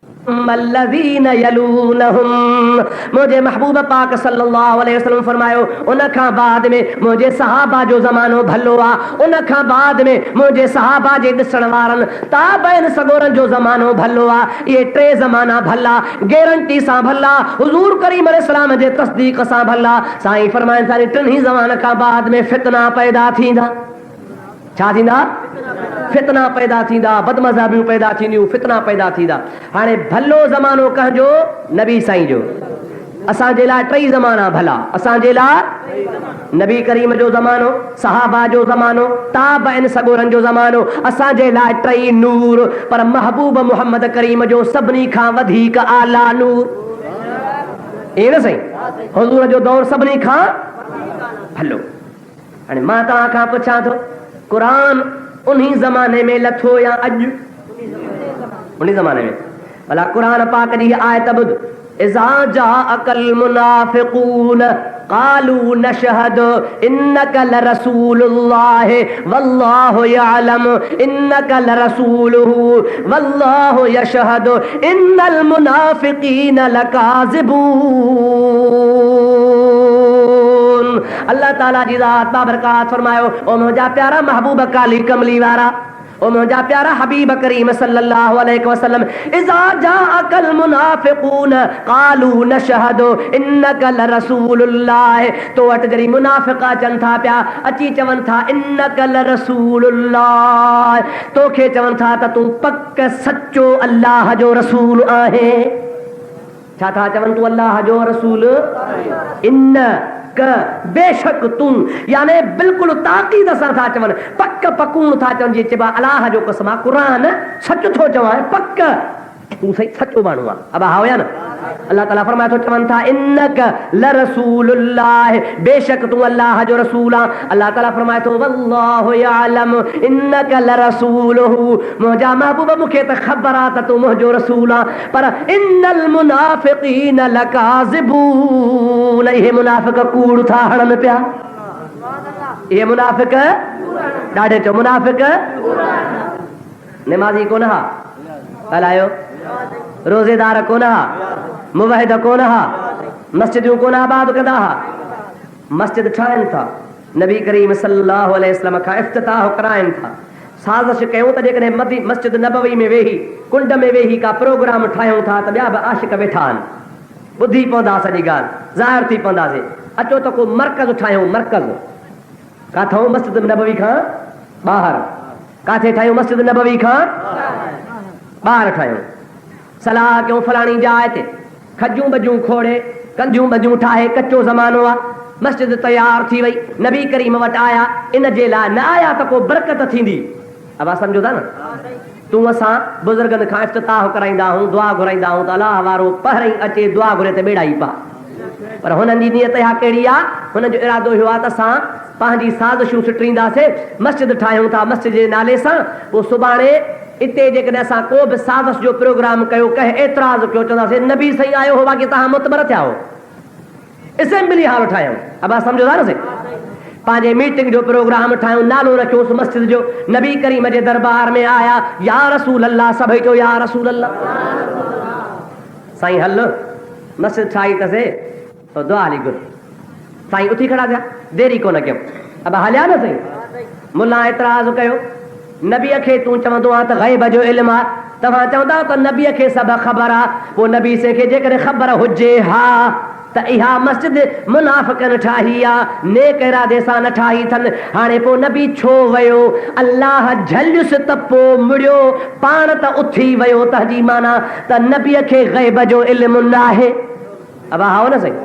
मल्लज़ीन यलूनहुम, मुंहिंजे महबूब पाक सल्लल्लाहु अलैहि वसल्लम फरमायो उन खां बाद में मुंहिंजे सहाबा जो ज़मानो भलो आहे, उन खां बाद में मुंहिंजे सहाबा जे ॾिसण वारनि ताबईन सगोरनि जो ज़मानो भलो आहे। इहे 3 ज़माना भला, गारंटी सां भला, हुज़ूर करीम अलैहिस्सलाम जे तस्दीक सां भला। साईं फरमाइनि था 3 ज़माने खां बाद में फितना पैदा थींदा। छा थींदा? फितना पैदा थींदा, बदमज़हबियूं पैदा थींदियूं, फितना पैदा थींदा। हाणे भलो ज़मानो कंहिंजो? नबी साईं जो। असांजे लाइ 3 ज़माना भला, असांजे लाइ नबी करीम जो ज़मानो, सहाबा जो ज़मानो, ताबईन सगोरनि जो ज़मानो, असांजे लाइ 3 नूर, पर महबूब मुहम्मद करीम जो सभिनी खां वधीक आला नूर। ईअं न साईं, हुज़ूर जो दौर सभिनी खां भलो। हाणे मां तव्हां खां पुछां थो, क़ुरान उन्ही ज़माने में लथो या अॼु? उन्ही ज़माने में। भला क़ुरान पाक जी आयत ॿुध इज़ा जाअकल मुनाफ़िक़ून क़ालू नशहदु इन्नका लरसूलुल्लाह वल्लाहु यअलमु इन्नका लरसूलुहु वल्लाहु यशहदु इन्नल मुनाफ़िक़ीन लकाज़िबून। अल्लाह ताला जी ज़ात बाबरकात फरमायो ओ मुंहिंजा प्यारा महबूब काली कमली वारा ओ मुंहिंजा प्यारा हबीब करीम सल्लल्लाहु अलैहि वसल्लम इज़ा जाअकल मुनाफ़िक़ून क़ालू नशहदु इन्नका लरसूलुल्लाह तो वटि जॾहिं मुनाफ़िक़ अचनि था पिया अची चवनि था इन्नका लरसूलुल्लाह तोखे चवनि था त तूं पक सचो अल्लाह जो रसूल आहे। छा था चवनि तूं अल्लाह जो रसूल इन बेशक तूं यानी बिल्कुलु ताक़ीद सां था चवनि पक पकून था चवनि जीअं चइबो आहे अलाह जो कसम आहे क़ुरान सच थो चवां पक तूं सही सचो माण्हू आहे अब हा हुया न अल्लाह ताला फरमाए थो चवनि था इन्नका लरसूलुल्लाह बेशक तूं अल्लाह जो रसूल आहे। अल्लाह ताला फरमाए थो वल्लाहु यअलमु इन्नका लरसूलुहु मुंहिंजा महबूब मूंखे त ख़बर आहे त तूं मुंहिंजो रसूल आहे पर इन्नल मुनाफ़िक़ीन लकाज़िबून इहे मुनाफ़िक़ कूड़ था हणनि पिया इहे मुनाफ़िक़ ॾाढे चओ मुनाफ़िक़ निमाज़ी कोन हा ॻाल्हायो रोज़ेदार कोन हा मुवहिद कोन हा मस्जिदूं कोन आबाद कंदा हा मस्जिद ठाहिनि था नबी करीम सल्लल्लाहु अलैहि वसल्लम खां इफ्तिताह कराइनि था साज़िश कयूं त जेकॾहिं मस्जिद नबवी में वेही कुंड में वेही का प्रोग्राम ठाहियूं था त ॿिया बि आशिक वेठा आहिनि ॿुधी पवंदा सॼी ॻाल्हि ज़ाहिर थी पवंदासीं अचो त को मर्कज़ ठाहियूं मर्कज़ काथऊं मस्जिद नबवी खां ॿाहिरि काथे ठाहियूं मस्जिद नबवी खां ॿाहिरि ठाहियूं सलाह कयूं फलाणी जाइ ते खजूं बजूं खोड़े कंधियूं बजूं ठाहे कचो ज़मानो आहे मस्जिद तयार थी वई नबी करीम वटि आया इन जे लाइ न आया त को बरकत थींदी अब सम्झो था न तूं असां बुज़ुर्गनि खां इफ्तिताह कराईंदा आहियूं दुआ घुराईंदा आहियूं त अलाह वारो पहिरीं अचे दुआ घुरे त ॿेड़ा ई पा पर हुननि जी नियत इहा कहिड़ी आहे हुननि जो इरादो इहो आहे त असां पंहिंजी साज़िशूं सिटींदासीं मस्जिद ठाहियूं था मस्जिद जे नाले सां पोइ सुभाणे इते जेकॾहिं असां को बि साज़िश जो प्रोग्राम कयो कंहिं एतिराज़ कयो चवंदासीं नबी साईं आयो हो बाक़ी तव्हां मुतबर थिया हो असेंबली हाल ठाहियूं अब सम्झो था न साईं पंहिंजे मीटिंग जो प्रोग्राम ठाहियूं नालो रखियोसि मस्जिद जो नबी करीम जे दरबार में आया या रसूल अल्लाह सभई चयो या रसूल अल्लाह साईं हल मस्जिद ठाही अथसीं तो दुआ हली घुर साईं उथी खड़ा थिया देरी कोन कयूं अब हलिया न साईं मुला एतिराज़ कयो नबीअ खे तूं चवंदो आहे त ग़ैब जो इल्मु आहे तव्हां चवंदा त नबीअ खे सभु ख़बर आहे पोइ नबी से खे जेकॾहिं ख़बर हुजे हा त इहा मस्जिद मुनाफ़िक़नि ठाही आहे नेक इरादे सां न ठाही अथनि हाणे पोइ नबी छो वियो अल्लाह झलियुसि त पोइ मुड़ियो पाण त उथी वियो तंहिंजी माना त नबीअ खे ग़ैब जो इल्मु न आहे अब हा न साईं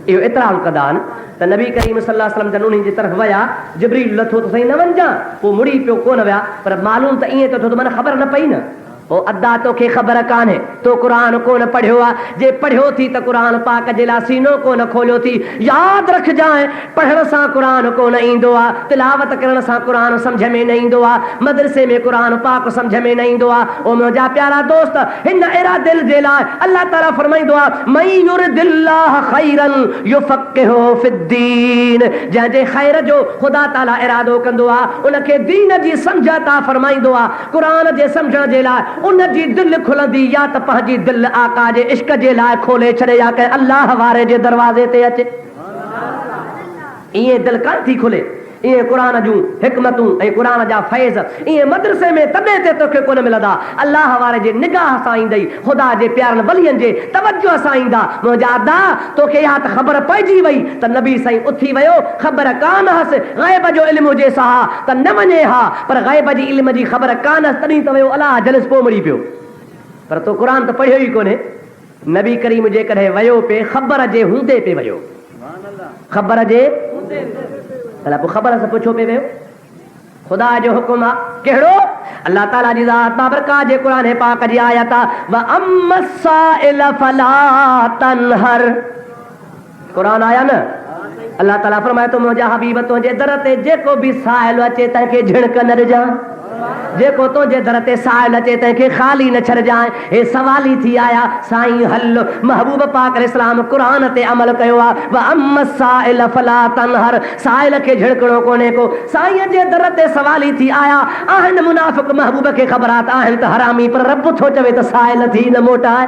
इहो एतिराज़ कंदा आहिनि त नबी करीम सल्लल्लाहु अलैहि वसल्लम जन उन्हनि जी तरफ़ विया जिब्रील लथो त साईं न वञा पोइ मुड़ी पियो कोन विया पर मालूम त ईअं थियो त माना ख़बर न पई न ओ अदा तोखे ख़बर कान्हे तो क़ुरान कोन पढ़ियो आहे जे पढ़ियो थी त क़ुरान पाक जे लाइ सीनो कोन खोलियो थी यादि रखजांइ पढ़ण सां क़ुरान कोन ईंदो आहे तिलावत करण सां क़ुरान सम्झ में न ईंदो आहे मदरसे में क़ुरान पाक सम्झ में न ईंदो आहे ओ मुंहिंजा प्यारा दोस्त हिन अहिड़ा दिलि जे लाइ अल्लाह ताला फरमाईंदो आहे मई युरिदिल्लाह खैरन युफ़क़िहु फिद्दीन जंहिंजे ख़ैर जो ख़ुदा ताला इरादो कंदो आहे उनखे दीन जी सम्झ अता फरमाईंदो आहे क़ुरान जे सम्झण जे लाइ उन जी दिलि खुलंदी या त पंहिंजी दिलि आका जे इश्क जे लाइ खोले छॾे या कंहिं अल्लाह वारे जे दरवाज़े ते अचे ईअं दिलि कान थी खुले ईअं क़ुरान जूं हिकमतूं ऐं क़ुरान जा फैज़ ईअं मदरसे में तॾहिं ते तोखे कोन मिलंदा अल्लाह वारे जे निगाह सां ईंदई ख़ुदा जे प्यारनि वलियनि जे तवजो सां ईंदा मुंहिंजा अदा तोखे इहा त ख़बर पइजी वई त नबी साईं उथी वियो ख़बर कान हुअसि ग़ैब जो इल्मु हुजे सा त न वञे हा पर ग़ैब जी इल्म जी ख़बर कान हुअसि तॾहिं त वियो अलाह जलिस पोइ मरी पियो पर तो क़ुरान त पढ़ियो ई कोन्हे नबी करीम जेकॾहिं वियो पे ख़बर जे हूंदे पे वियो ख़बर जे अला पोइ ख़बर सां पुछो पे वियो ख़ुदा जो हुकुम आहे कहिड़ो अल्लाह ताला जी ज़ात बाबरकात जे क़ुरान पाक जी आयत आहे व अम्मा साइल फला तनहर क़ुरान आया न अल्लाह ताला फरमाए तो मुंहिंजा हबीब तुंहिंजे दर ते जेको बि साइल अचे तंहिंखे झिड़क न ॾिजां जेको तुंहिंजे दर ते साइल अचे तंहिंखे ख़ाली न छॾजांइ। हे सवाली थी आया साईं हल महबूब पाक इस्लाम क़ुरान ते अमल कयो आहे। व अम्मा साइल फला तनहर, साइल खे झिड़कणो कोन्हे को। साईं जे दर ते सवाली थी आया आहिनि मुनाफ़िक़, महबूब खे ख़बरात आहिनि त हरामी, पर रब थो चवे त साइल थी न मोटाए।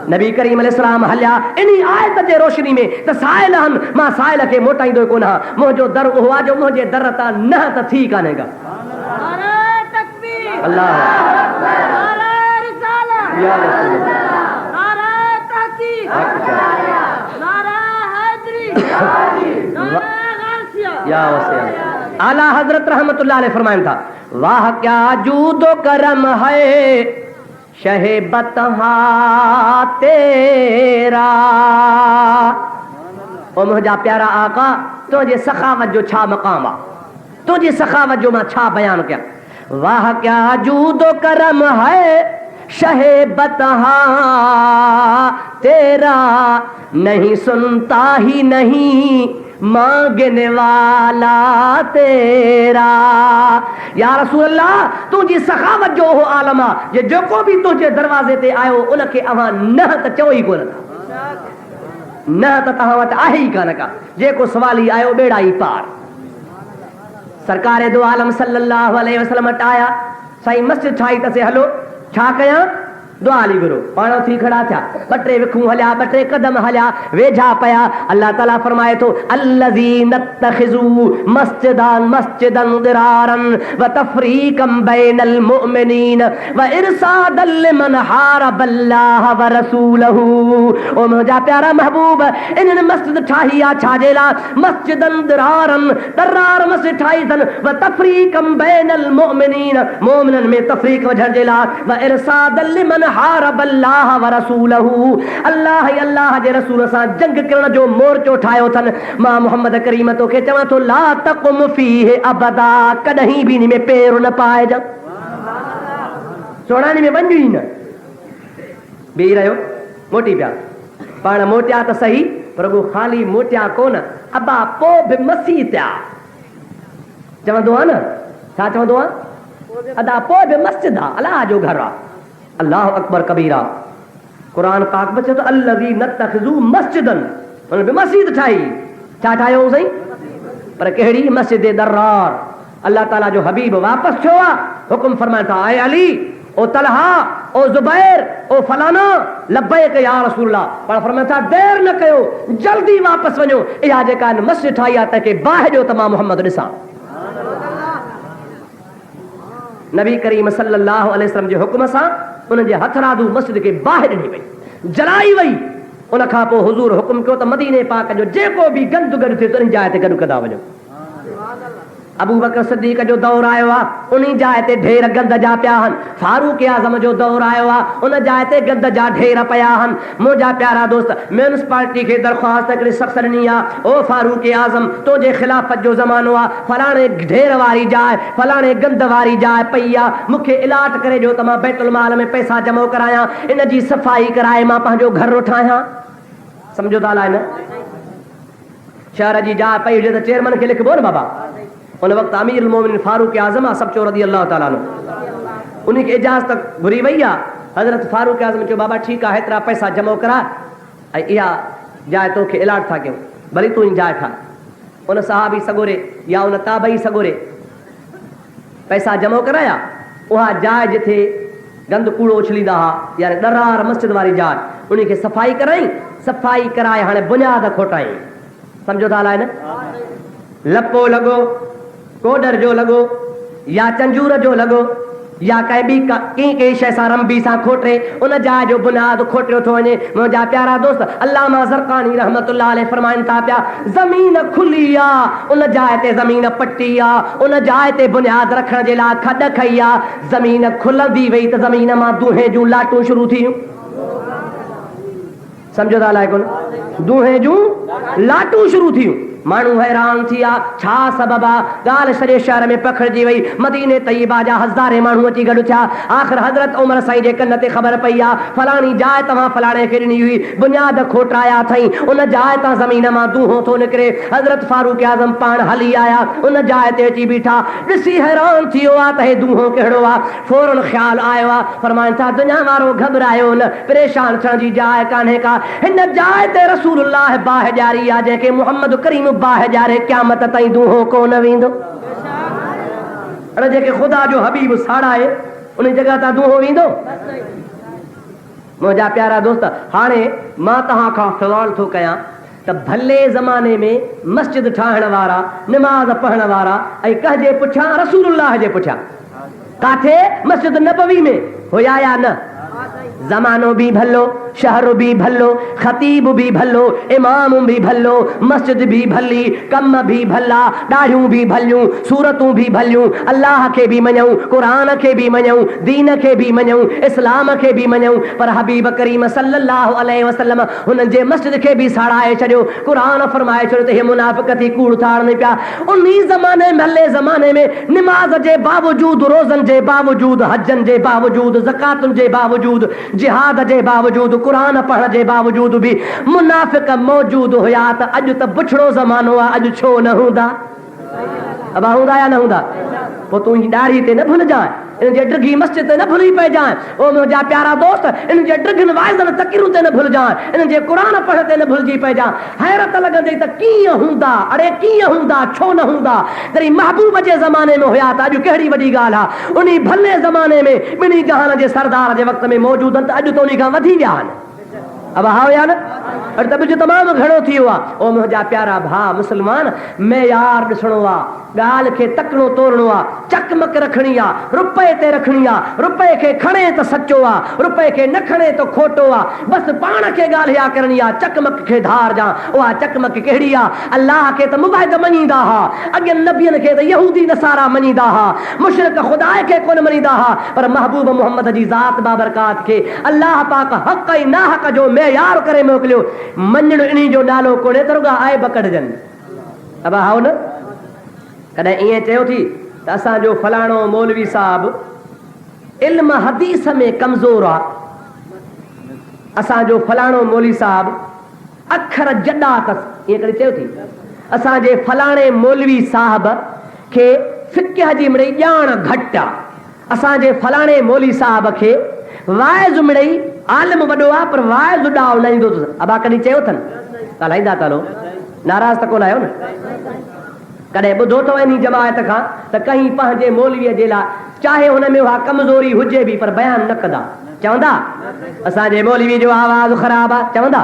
नबी करीम अलैहिस्सलाम हलिया इन्ही आयत जे रोशनी में त साइल हन, मां साइल खे मोटाईंदो कोन हा। मुंहिंजो दर उहो आहे जो मुंहिंजे दर तां न त थी कान्हे का। अल्लाह या रसूल या वसीम। आला हजरत रहमतुल्लाह अलैह फरमाइन था, वाह क्या जूदो करम है शहे बतहा तेरा। ओ मुंहिंजा प्यारा आका, तुंहिंजे सखावत जो छा मक़ाम आहे, तुंहिंजी सखावत जो मां छा बयान कयां। वाह क्या जूदो करम है शहे बतहा तेरा, नहीं सुनता ही नहीं मांगने वाला तेरा। या रसूल अल्लाह, तुंहिंजी सखावत जो हो आलम आहे जे जेको बि तुंहिंजे दरवाज़े ते आयो उनखे अवां न त चओ ई कोन था, न त तव्हां वटि आहे ई कान का। जेको सवाली आयो बेड़ा ई पार। सरकार दो आलम सल्लल्लाहु अलैहि वसल्लम वटि आया, साईं मस्जिद ठाही तसे, हलो छा कयां, दुआ हली घुरो। पाण थी खड़ा थिया, ॿ टे विखूं हलिया, ॿ टे कदम हलिया, वेझा पया। अल्लाह ताला फरमाए थो, अल्लज़ीन तख़िज़ू मस्जिदन मस्जिदन दिरारन व तफ़रीक़न बैनल मुअमिनीन व इरसादन लिमन हारबल्लाह व रसूलहू। ओ मुंहिंजा प्यारा महबूब, इन्हनि मस्जिद ठाही आहे छाजे लाइ, मस्जिदन दिरारन, दरार मस्जिद ठाही अथनि, व तफ़रीक़न बैनल मुअमिनीन, मोमिननि में तफ़रीक़ वझण जे लाइ, व इरसादन लिमन हारबल्लाह व रसूलहू, अल्लाह ऐं अल्लाह जे रसूल सां जंग करण जो मोर्चो ठाहियो अथनि। मां मोहम्मद करीम तोखे चवां थो, ला तक़ुम फीह अबदा, कॾहिं बि इन में पेर न पाइजां। सोणानी में वञ ई न, बीही रहियो, मोटी पिया। पाण मोटिया त सही, पर उहो ख़ाली मोटिया कोन, अबा पोइ बि मसीह थिया। चवंदो आहे न, छा चवंदो आहे, अदा पोइ बि मस्जिद आहे, अलाह जो घर आहे। अल्लाह अकबर कबीरा। कुरान पाक में चए तो अल्लज़ीन तख़िज़ू मस्जिदन, उन्हनि बि मस्जिद ठाही। छा ठाहियो साईं, पर कहिड़ी, मस्जिद दर्रार। अल्लाह ताला जो हबीब वापसि थियो आहे, हुकुम फरमाए था, ऐ अली, ओ तलहा, ओ ज़ुबैर, ओ फलाना, लब्बैक या रसूलल्लाह। पर फरमाए था, देर न कयो, जल्दी वापसि वञो। इहा जेका मस्जिद ठाही आहे तंहिंखे बाहि ॾियो त मां मोहम्मद ॾिसां। नबी करीम सल्लल्लाहु अलैहि वसल्लम जे हुकुम सां उनजे हथरादू मस्जिद खे बाहि ॾिनी वई, जलाई वई। उन खां पोइ हुज़ूर हुकुम कयो त मदीने पाक जो जेको बि गंद गॾु थिए उन जाइ ते गॾु कंदा वञो। अबू बकर सिद्दीक़ जो दौर आयो आहे, उन जाइ ते ढेर गंद जा पिया आहिनि। फारूक आज़म जो दौर आयो आहे, उन जाइ ते गंद जा ढेर पिया आहिनि। मुंहिंजा प्यारा दोस्त, म्यूनिसिपालिटी खे दरख़्वास्त हिकिड़ी सख़्त ॾिनी आहे, ओ फारूक आज़म, तुंहिंजे ख़िलाफ़त जो ज़मानो आहे, फलाणे ढेर वारी जाइ, फलाणे गंद वारी जाइ पई आहे, मूंखे इलाट करे ॾियो त मां बैतुल माल में पैसा जमा करायां, इन जी सफ़ाई कराए मां पंहिंजो घर ठाहियां। सम्झो था अलाए न, शहर जी जाइ पई हुजे त चेयरमैन खे लिखबो न बाबा। उन वक़्तु अमीरुल मोमिनीन फारूक आज़म आहे, सब चो रज़ी अल्लाह ताला अन्हु, उन खे इजाज़त घुरी वई आहे। हज़रत फारूक आज़म चयो, बाबा ठीकु आहे, हेतिरा पैसा जमा करा ऐं इहा जाइ तोखे इलाट था कयूं, भली तूं ई जाइ ठाह। उन सहाबी सगोरे या उन ताबई सगोरे पैसा जमा कराया। उहा जाइ जिथे गंद कूड़ो उछलींदा हुआ, यानी दरार मस्जिद वारी जाइ, उन खे सफ़ाई कराई। सफ़ाई कराए हाणे बुनियाद खोटाई। सम्झो था अलाए न, लपो लॻो, कोडर जो लॻो, या चंजूर जो लॻो, या कंहिं ॿी कंहिं शइ सां रंबी सां खोटे उन जाइ जो बुनियाद खोटियो थो वञे। मुंहिंजा प्यारा दोस्त, अल्लामा ज़रक़ानी रहमतुल्लाह अलैह फरमाइनि था पिया, ज़मीन खुली आहे, उन जाइ ते ज़मीन पटी आहे, उन जाइ ते बुनियाद रखण जे लाइ खॾ खई आहे। ज़मीन खुलंदी वई त ज़मीन मां दूहे जूं लाटूं शुरू थियूं। सम्झो था अलाए कोन, दूहे जूं लाटूं शुरू थियूं। माण्हू हैरान थी विया, छा सबब आहे? ॻाल्हि सॼे शहर में पखिड़िजी वई। मदीने तैयबा जा हज़ारे माण्हू अची गॾु थिया। आख़िर हज़रत उमर साईं जे कन ते ख़बर पई आहे फलाणी जाइ तव्हां फलाणे खे ॾिनी हुई, बुनियाद खोटाया अथई, उन जाइ तां ज़मीन मां दूंहों थो निकिरे। हज़रत फारूक आज़म पाण हली आया, उन जाइ ते अची बीठा, ॾिसी हैरान थी वियो आहे त हे दूंहों कहिड़ो आहे। फौरन ख़्यालु आयो आहे, फरमाइनि था दुनिया वारो घबरायो न, परेशान थियण जी जाइ कान्हे का। हिन जाइ ते रसूलुल्लाह बाहि ॼारी आहे, जंहिंखे मुहम्मद करीम बाहि ॼारे क़यामत ताईं दूंहों कोन वेंदो। अड़े जेके ख़ुदा जो हबीब साड़ाए उन जॻह तां दूंहों वेंदो। मुंहिंजा प्यारा दोस्त, हाणे मां तव्हां खां सवाल थो कयां त भले ज़माने में मस्जिद ठाहिण वारा, निमाज़ पढ़ण वारा ऐं कंहिंजे पुठियां रसूलुल्लाह जे पुठियां काथे मस्जिद नबवी में हुया या न? ज़मानो भी भलो, शहर भी भलो, ख़तीब भी भलो, इमाम भी भलो, मस्जिद भी भली, कम भी भला, ॾाढ़ियूं भी भलियूं, सूरतूं भी भलियूं, अल्लाह खे भी मञूं, क़ुरान खे भी मञूं, दीन खे भी मञूं, इस्लाम खे भी मञूं। पर हबीब करीम सल्लल्लाहु अलैहि वसल्लम हुननि जे मस्जिद खे भी साड़ाए छॾियो। क़ुरान फरमाए छॾियो त हे मुनाफ़िक़ थी कूड़ थाड़नि पिया। उन ज़माने में, हले ज़माने में निमाज़ जे बावजूद, रोज़नि जे बावजूद, हजनि जे बावजूद, ज़कातुनि जे बावजूद, जिहाद जे बावजूद, क़ुरान पढ़ण जे बावजूद बि मुनाफ़िक़ मौजूद हुया। त अॼु त बुछड़ो ज़मानो आहे, अॼु छो न हूंदा? अब हूंदा या न हूंदा? पोइ तूं ही ॾाढ़ी ते न भुलिजांइ, इन जे ड्रिघी मस्जिद ते न भुली पइजांइ। ओ मुंहिंजा प्यारा दोस्त, इन जे ड्रिघनि वाइज़नि तक़रीरुं ते न भुलिजांइ, इन जे क़ुरान पढ़ण ते न भुलिजी पइजांइ। हैरत लॻंदी त कीअं हूंदा, अड़े कीअं हूंदा, छो न हूंदा? तरी महबूब जे ज़माने में हुया त अॼु कहिड़ी वॾी ॻाल्हि आहे। उन भले ज़माने में ॿिन्ही जहान जे सरदार जे वक़्त में मौजूद आहिनि त अॼु त उन खां वधी विया आहिनि। अब हा या न? अॼु त बिज तमामु घणो थी वियो आहे। ओ मुंहिंजा प्यारा भाउ मुस्लमान, मेयार ॾिसणो आहे, ॻाल्हि खे तकिड़ो तोड़णो आहे, चकमक रखणी आहे, रुपए ते रखणी आहे। रुपए खे खणे त सचो आहे, रुपए खे न खणे त खोटो आहे। बसि पाण खे ॻाल्हि इहा करणी आहे, चकमक खे धार ॾियां। उहा चकमक कहिड़ी आहे? अल्लाह खे त मुबाहिद मञींदा हुआ, अॻियनि नबियनि खे त यहूदी नसारा मञींदा हुआ, मुशरिक ख़ुदा खे कोन मञींदा हुआ। पर महबूब मोहम्मद जी ज़ात बाबरकात खे अल्लाह पाक हक़ ऐं नाहक़ जो मेयार करे मोकिलियो। मञणु इन जो नालो कोन्हे त रुॻा आए बकड़जनि। अब हाउ न? कॾहिं ईअं चयो थी त असांजो फलाणो मौलवी साहब इल्म हदीस में कमज़ोर आहे, असांजो फलाणो मौलवी साहब अखर जॾा अथसि, ईअं करे चयो थी। असांजे फलाणे मौलवी साहब खे फ़िक़्ह जी मिड़ई ॼाण घटि आहे, असांजे फलाणे मौलवी साहब खे वाइज़ मिड़ई आलिम वॾो आहे पर वाइज़ ॾांहुं न ईंदो अथसि। अबा कॾहिं चयो अथनि? ॻाल्हाईंदा त हलो, नाराज़ त कोन आहियो न? कॾहिं ॿुधो अथव इन जमायत खां त कहीं पंहिंजे मौलवीअ जे लाइ, चाहे हुन में उहा कमज़ोरी हुजे बि, पर बयानु न कंदा? चवंदा असांजे मौलवी जो आवाज़ ख़राबु आहे, चवंदा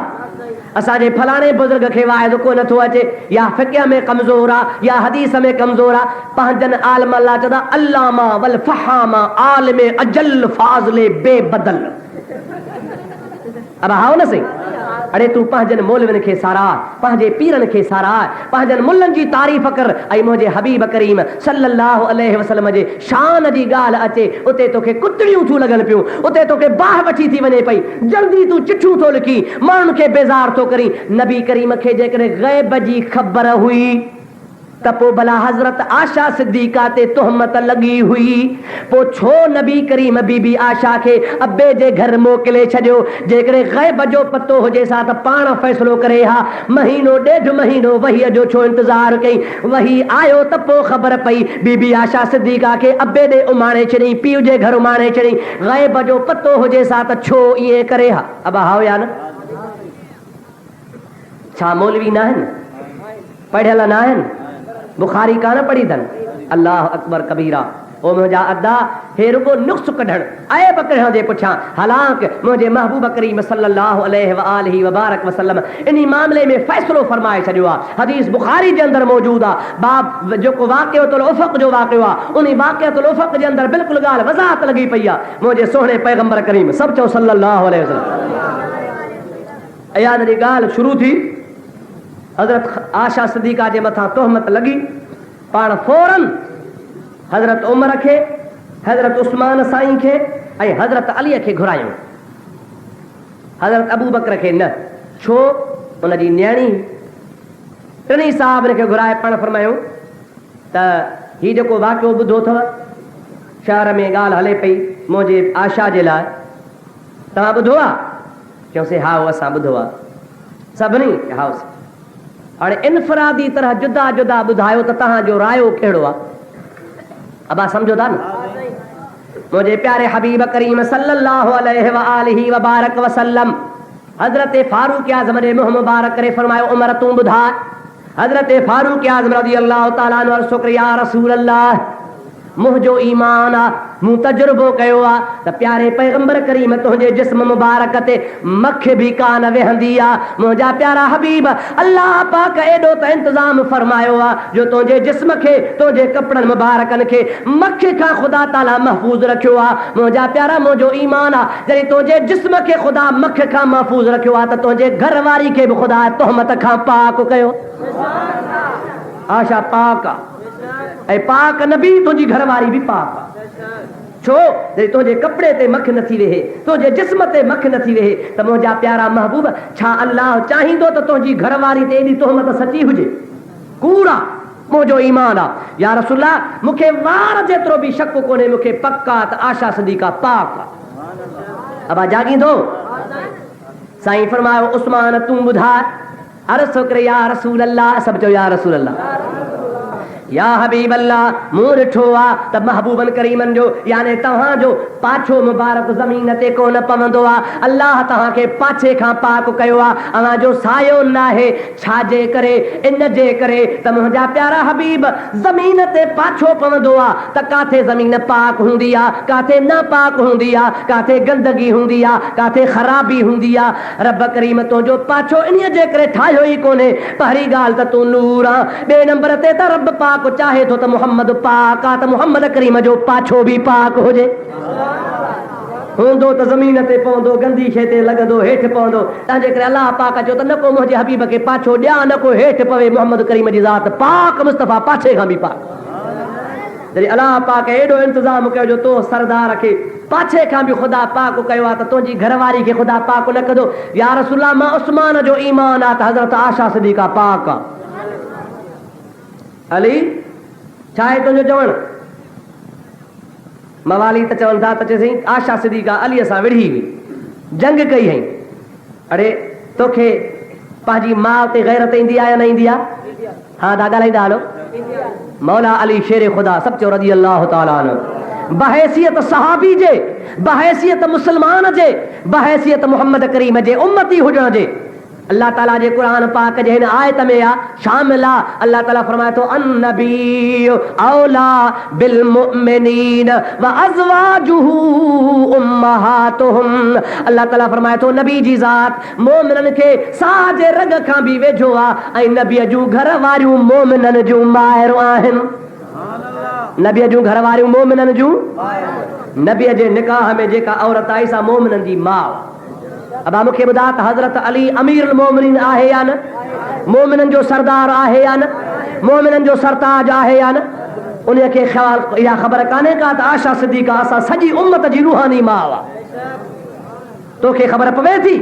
असांजे फलाणे बुज़ुर्ग खे वाइज़ कोन थो अचे, या फ़िक़्ह में कमज़ोर आहे, या हदीस में कमज़ोर आहे। पंहिंजनि आलिम अल्लाह चवंदा अल्लामा वल फ़हामा आलिम अजल फाज़िले बेबदल। अब हाउ न सही? अड़े तूं पंहिंजनि मौलवियुनि खे साराह, पंहिंजे पीरनि खे साराह, पंहिंजनि मुल्लनि जी तारीफ़ कर, ऐं मुंहिंजे हबीब करीम सल्लल्लाहु अलैहि वसल्लम जे शान जी ॻाल्हि अचे, उते तोखे कुतड़ियूं थियूं लॻनि पियूं, उते तोखे बाहि वठी थी वञे पई, जल्दी तूं चिठियूं थो लिखी, माण्हुनि खे बेज़ार थो करी। नबी करीम खे जेकॾहिं ग़ैब जी ख़बर हुई त पोइ भला हज़रत आशा सिद्दीक़ा ते तुहमत लॻी हुई, पोइ छो नबी करीम बीबी आशा खे अब्बे जे घर मोकिले छॾियो? जेकॾहिं ग़ैब जो पतो हुजे सा त पाण फ़ैसिलो करे हा। महीनो ॾेढ महीनो वहीअ जो छो इंतज़ार कई? वही आयो त पोइ ख़बर पई। बीबी आशा सिद्दीक़ा खे अब्बे ॾे उमाणे छॾी, पीउ जे घर उमाणे छॾी। ग़ैब जो पतो हुजे सा त छो ईअं करे हा? अब हाउ या न? छा मौलवी न आहिनि? पढ़ियल न आहिनि? बुखारी कान पढ़ी अथनि? अल्लाह अकबर कबीरा। ओ मुंहिंजा अदा, हे रुगो नुक्स कढण, ऐब कढण जे पुठियां, हालांकि मुंहिंजे महबूब करीम सल्लल्लाहु अलैहि व आलिहि व बारक वसल्लम इन मामले में फ़ैसिलो फरमाए छॾियो आहे। हदीस बुखारी जे अंदरि मौजूदु आहे। बाब जेको वाक़िअतुल उफ़क़ जो वाक़ियो आहे, उन वाक़िअतुल उफ़क़ जे अंदरि बिल्कुलु ॻाल्हि वज़ाहत लॻी पई आहे। मुंहिंजे सोहणे पैगंबर करीम सभु चओ सल्लल्लाहु अलैहि वसल्लम। अया जॾहिं ॻाल्हि शुरू थी, हज़रत आशा सिद्दीक़ा जे मथां तोहमत लॻी, पाण फौरन हज़रत उमर खे, हज़रत उस्मान साईं खे ऐं हज़रत अलीअ खे घुरायूं। हज़रत अबू बकर खे न। छो? उनजी न्याणी टिनी साहब हिन खे घुराए पाण फरमायूं त हीउ जेको वाक़ियो ॿुधो अथव शहर में ॻाल्हि हले पई मुंहिंजे आशा जे लाइ, तव्हां ॿुधो आहे? चयोसीं हा असां ॿुधो आहे सभिनी। हा हाणे इनफरादी तरह जुदा जुदा ॿुधायो त तव्हांजो रायो कहिड़ो आहे? अबा सम्झो था न? मुंहिंजे प्यारे हबीब करीम सल्लल्लाहु अलैहि व आलिहि व बारक वसल्लम हज़रत फारूक आज़म ने मुंहुं मुबारक करे फरमायो उमर तूं ॿुधाए। हज़रत फारूक आज़म रज़ी अल्लाह ताला अन्हु अर्ज़ु कयो या रसूल अल्लाह मुंहिंजो ईमान आहे, मूं तजुर्बो कयो आहे त प्यारे पैगंबर करीम तुंहिंजे जिस्म मुबारक ते मख बि कान वेहंदी आहे। मुंहिंजा प्यारा हबीब अल्लाह पाक एॾो त इंतज़ाम फरमायो आहे जो तुंहिंजे जिस्म खे तुंहिंजे कपिड़नि मुबारकनि खे मख खां ख़ुदा ताला महफ़ूज़ रखियो आहे। मुंहिंजा प्यारा मुंहिंजो ईमान आहे जॾहिं तुंहिंजे जिस्म खे ख़ुदा मख खां महफ़ूज़ रखियो आहे त तुंहिंजे घर वारी खे बि ख़ुदा तोहमत खां पाक कयो। आशा पाक आहे ऐं पाक नबी तुंहिंजी घरवारी बि पाक आहे। छो जॾहिं तुंहिंजे कपिड़े ते मख नथी वेहे, तुंहिंजे जिस्म ते मख नथी वेहे त मुंहिंजा प्यारा महबूब छा अल्लाह चाहींदो त तुंहिंजी घरवारी ते एॾी तोहमत सची हुजे? कूड़ा मुंहिंजो ईमान आहे। या रसूला मूंखे वार जेतिरो बि शक कोन्हे, मूंखे पक्का त आशा सदीका पाक आहे। अबा जाॻींदो? साईं फरमायो उस्मान तूं ॿुधाए। अर्ज़ु करे या रसूल अल्लाह, सभु चयो या रसूल अल्लाह। या हबीब अल्लाह मूं ॾिठो आहे त महबूबन करीमन जो याने तव्हांजो पाछो मुबारक ज़मीन ते कोन पवंदो आहे। अल्लाह तव्हांखे पाछे खां पाक कयो आहे, अव्हांजो सायो न आहे। छाजे करे? इन जे करे त मुंहिंजा प्यारा हबीब ज़मीन ते पाछो पवंदो आहे त काथे ज़मीन पाक हूंदी आहे, काथे न पाक हूंदी आहे, काथे गंदगी हूंदी आहे, काथे ख़राबी हूंदी आहे। रब करीम तुंहिंजो पाछो इन जे करे ठाहियो ई कोन्हे। पहिरीं ॻाल्हि त तूं नूर आहे, ॿिए नंबर ते त रब पाक चाहे तो त मुहम्मद पाक आहे, त मुहम्मद करीम जो पाछो बि पाक हुजे। हूंदो त ज़मीन ते पवंदो, गंदी शइ ते लॻंदो, हेठि पवंदो। तंहिंजे करे अलाह पाक चयो त न को मुंहिंजे हबीब खे पाछो ॾियां, न को हेठि पवे। मुहम्मद करीम जी ज़ात पाक मुस्तफ़ा पाछे खां बि पाक। जॾहिं अलाह पाक एॾो इंतज़ाम कयो जो तो सरदार खे पाछे खां बि ख़ुदा पाक कयो आहे त तुंहिंजी घरवारी खे ख़ुदा पाक न कंदो। या रसूला मां उस्मान जो ईमान आहे त हज़रत आशा सिद्दीक़ा पाक आहे। अली छा आहे तुंहिंजो चवणु? मवाली त चवनि था त चई आशा सिद्दीक़ा अलीअ सां विढ़ी हुई, जंग कई हई। अड़े तोखे पंहिंजी माउ ते गैरत ईंदी आहे या न ईंदी आहे? हा दा ॻाल्हाईंदा हलो। मौला अली शेर ख़ुदा सभु चयो रज़ी अल्लाह ताला अन्हु बहैसियत सहाबी जे, बहैसियत मुसलमान जे, बहैसियत मुहम्मद करीम जे उम्मती हुजण जे अल्लाह ताला जे क़ुरान पाक जे हिन आयत में आ शामिल आ। अल्लाह ताला फरमाए थो अन्नबी औला बिल मुमिनीन व अज़वाजुहु उम्महातुहुम। अल्लाह ताला फरमाए थो नबी जी ज़ात मोमिनन खे साह जे रग खां बि वेझो आहे ऐं नबीअ जूं घर वारियूं मोमिनन जूं माहिरूं आहिनि। नबीअ जूं घर वारियूं मोमिनन जूं, नबीअ जे निकाह में जेका औरत आई सा मोमिनन जी माउ। अबा मूंखे ॿुधा त हज़रत अली अमीरुल मोमिनीन आहे या न? मोमिनन जो सरदार आहे या न? मोमिनन जो सरताज आहे या न? उन खे ख़्याल इहा ख़बर कान्हे का त आशा सिद्दीक़ा असां सॼी उम्मत जी रूहानी माउ आहे। तोखे ख़बर पवे थी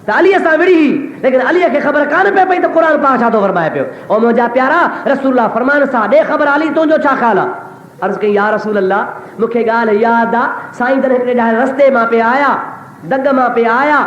त अलीअ सां विढ़ी, लेकिन अलीअ खे ख़बर कान पए पई त क़ुरान पाक छा थो फरमाए पियो। ओ मुंहिंजा प्यारा रसूलुल्लाह फरमान सां ॾे ख़बर अली तुंहिंजो छा ख़्याल आहे? अर्ज़ु कई या रसूल अल्लाह मूंखे ॻाल्हि यादि आहे, साईं जन हिकिड़े ॾाढे रस्ते मां पिया आया, दग मां पिया आया,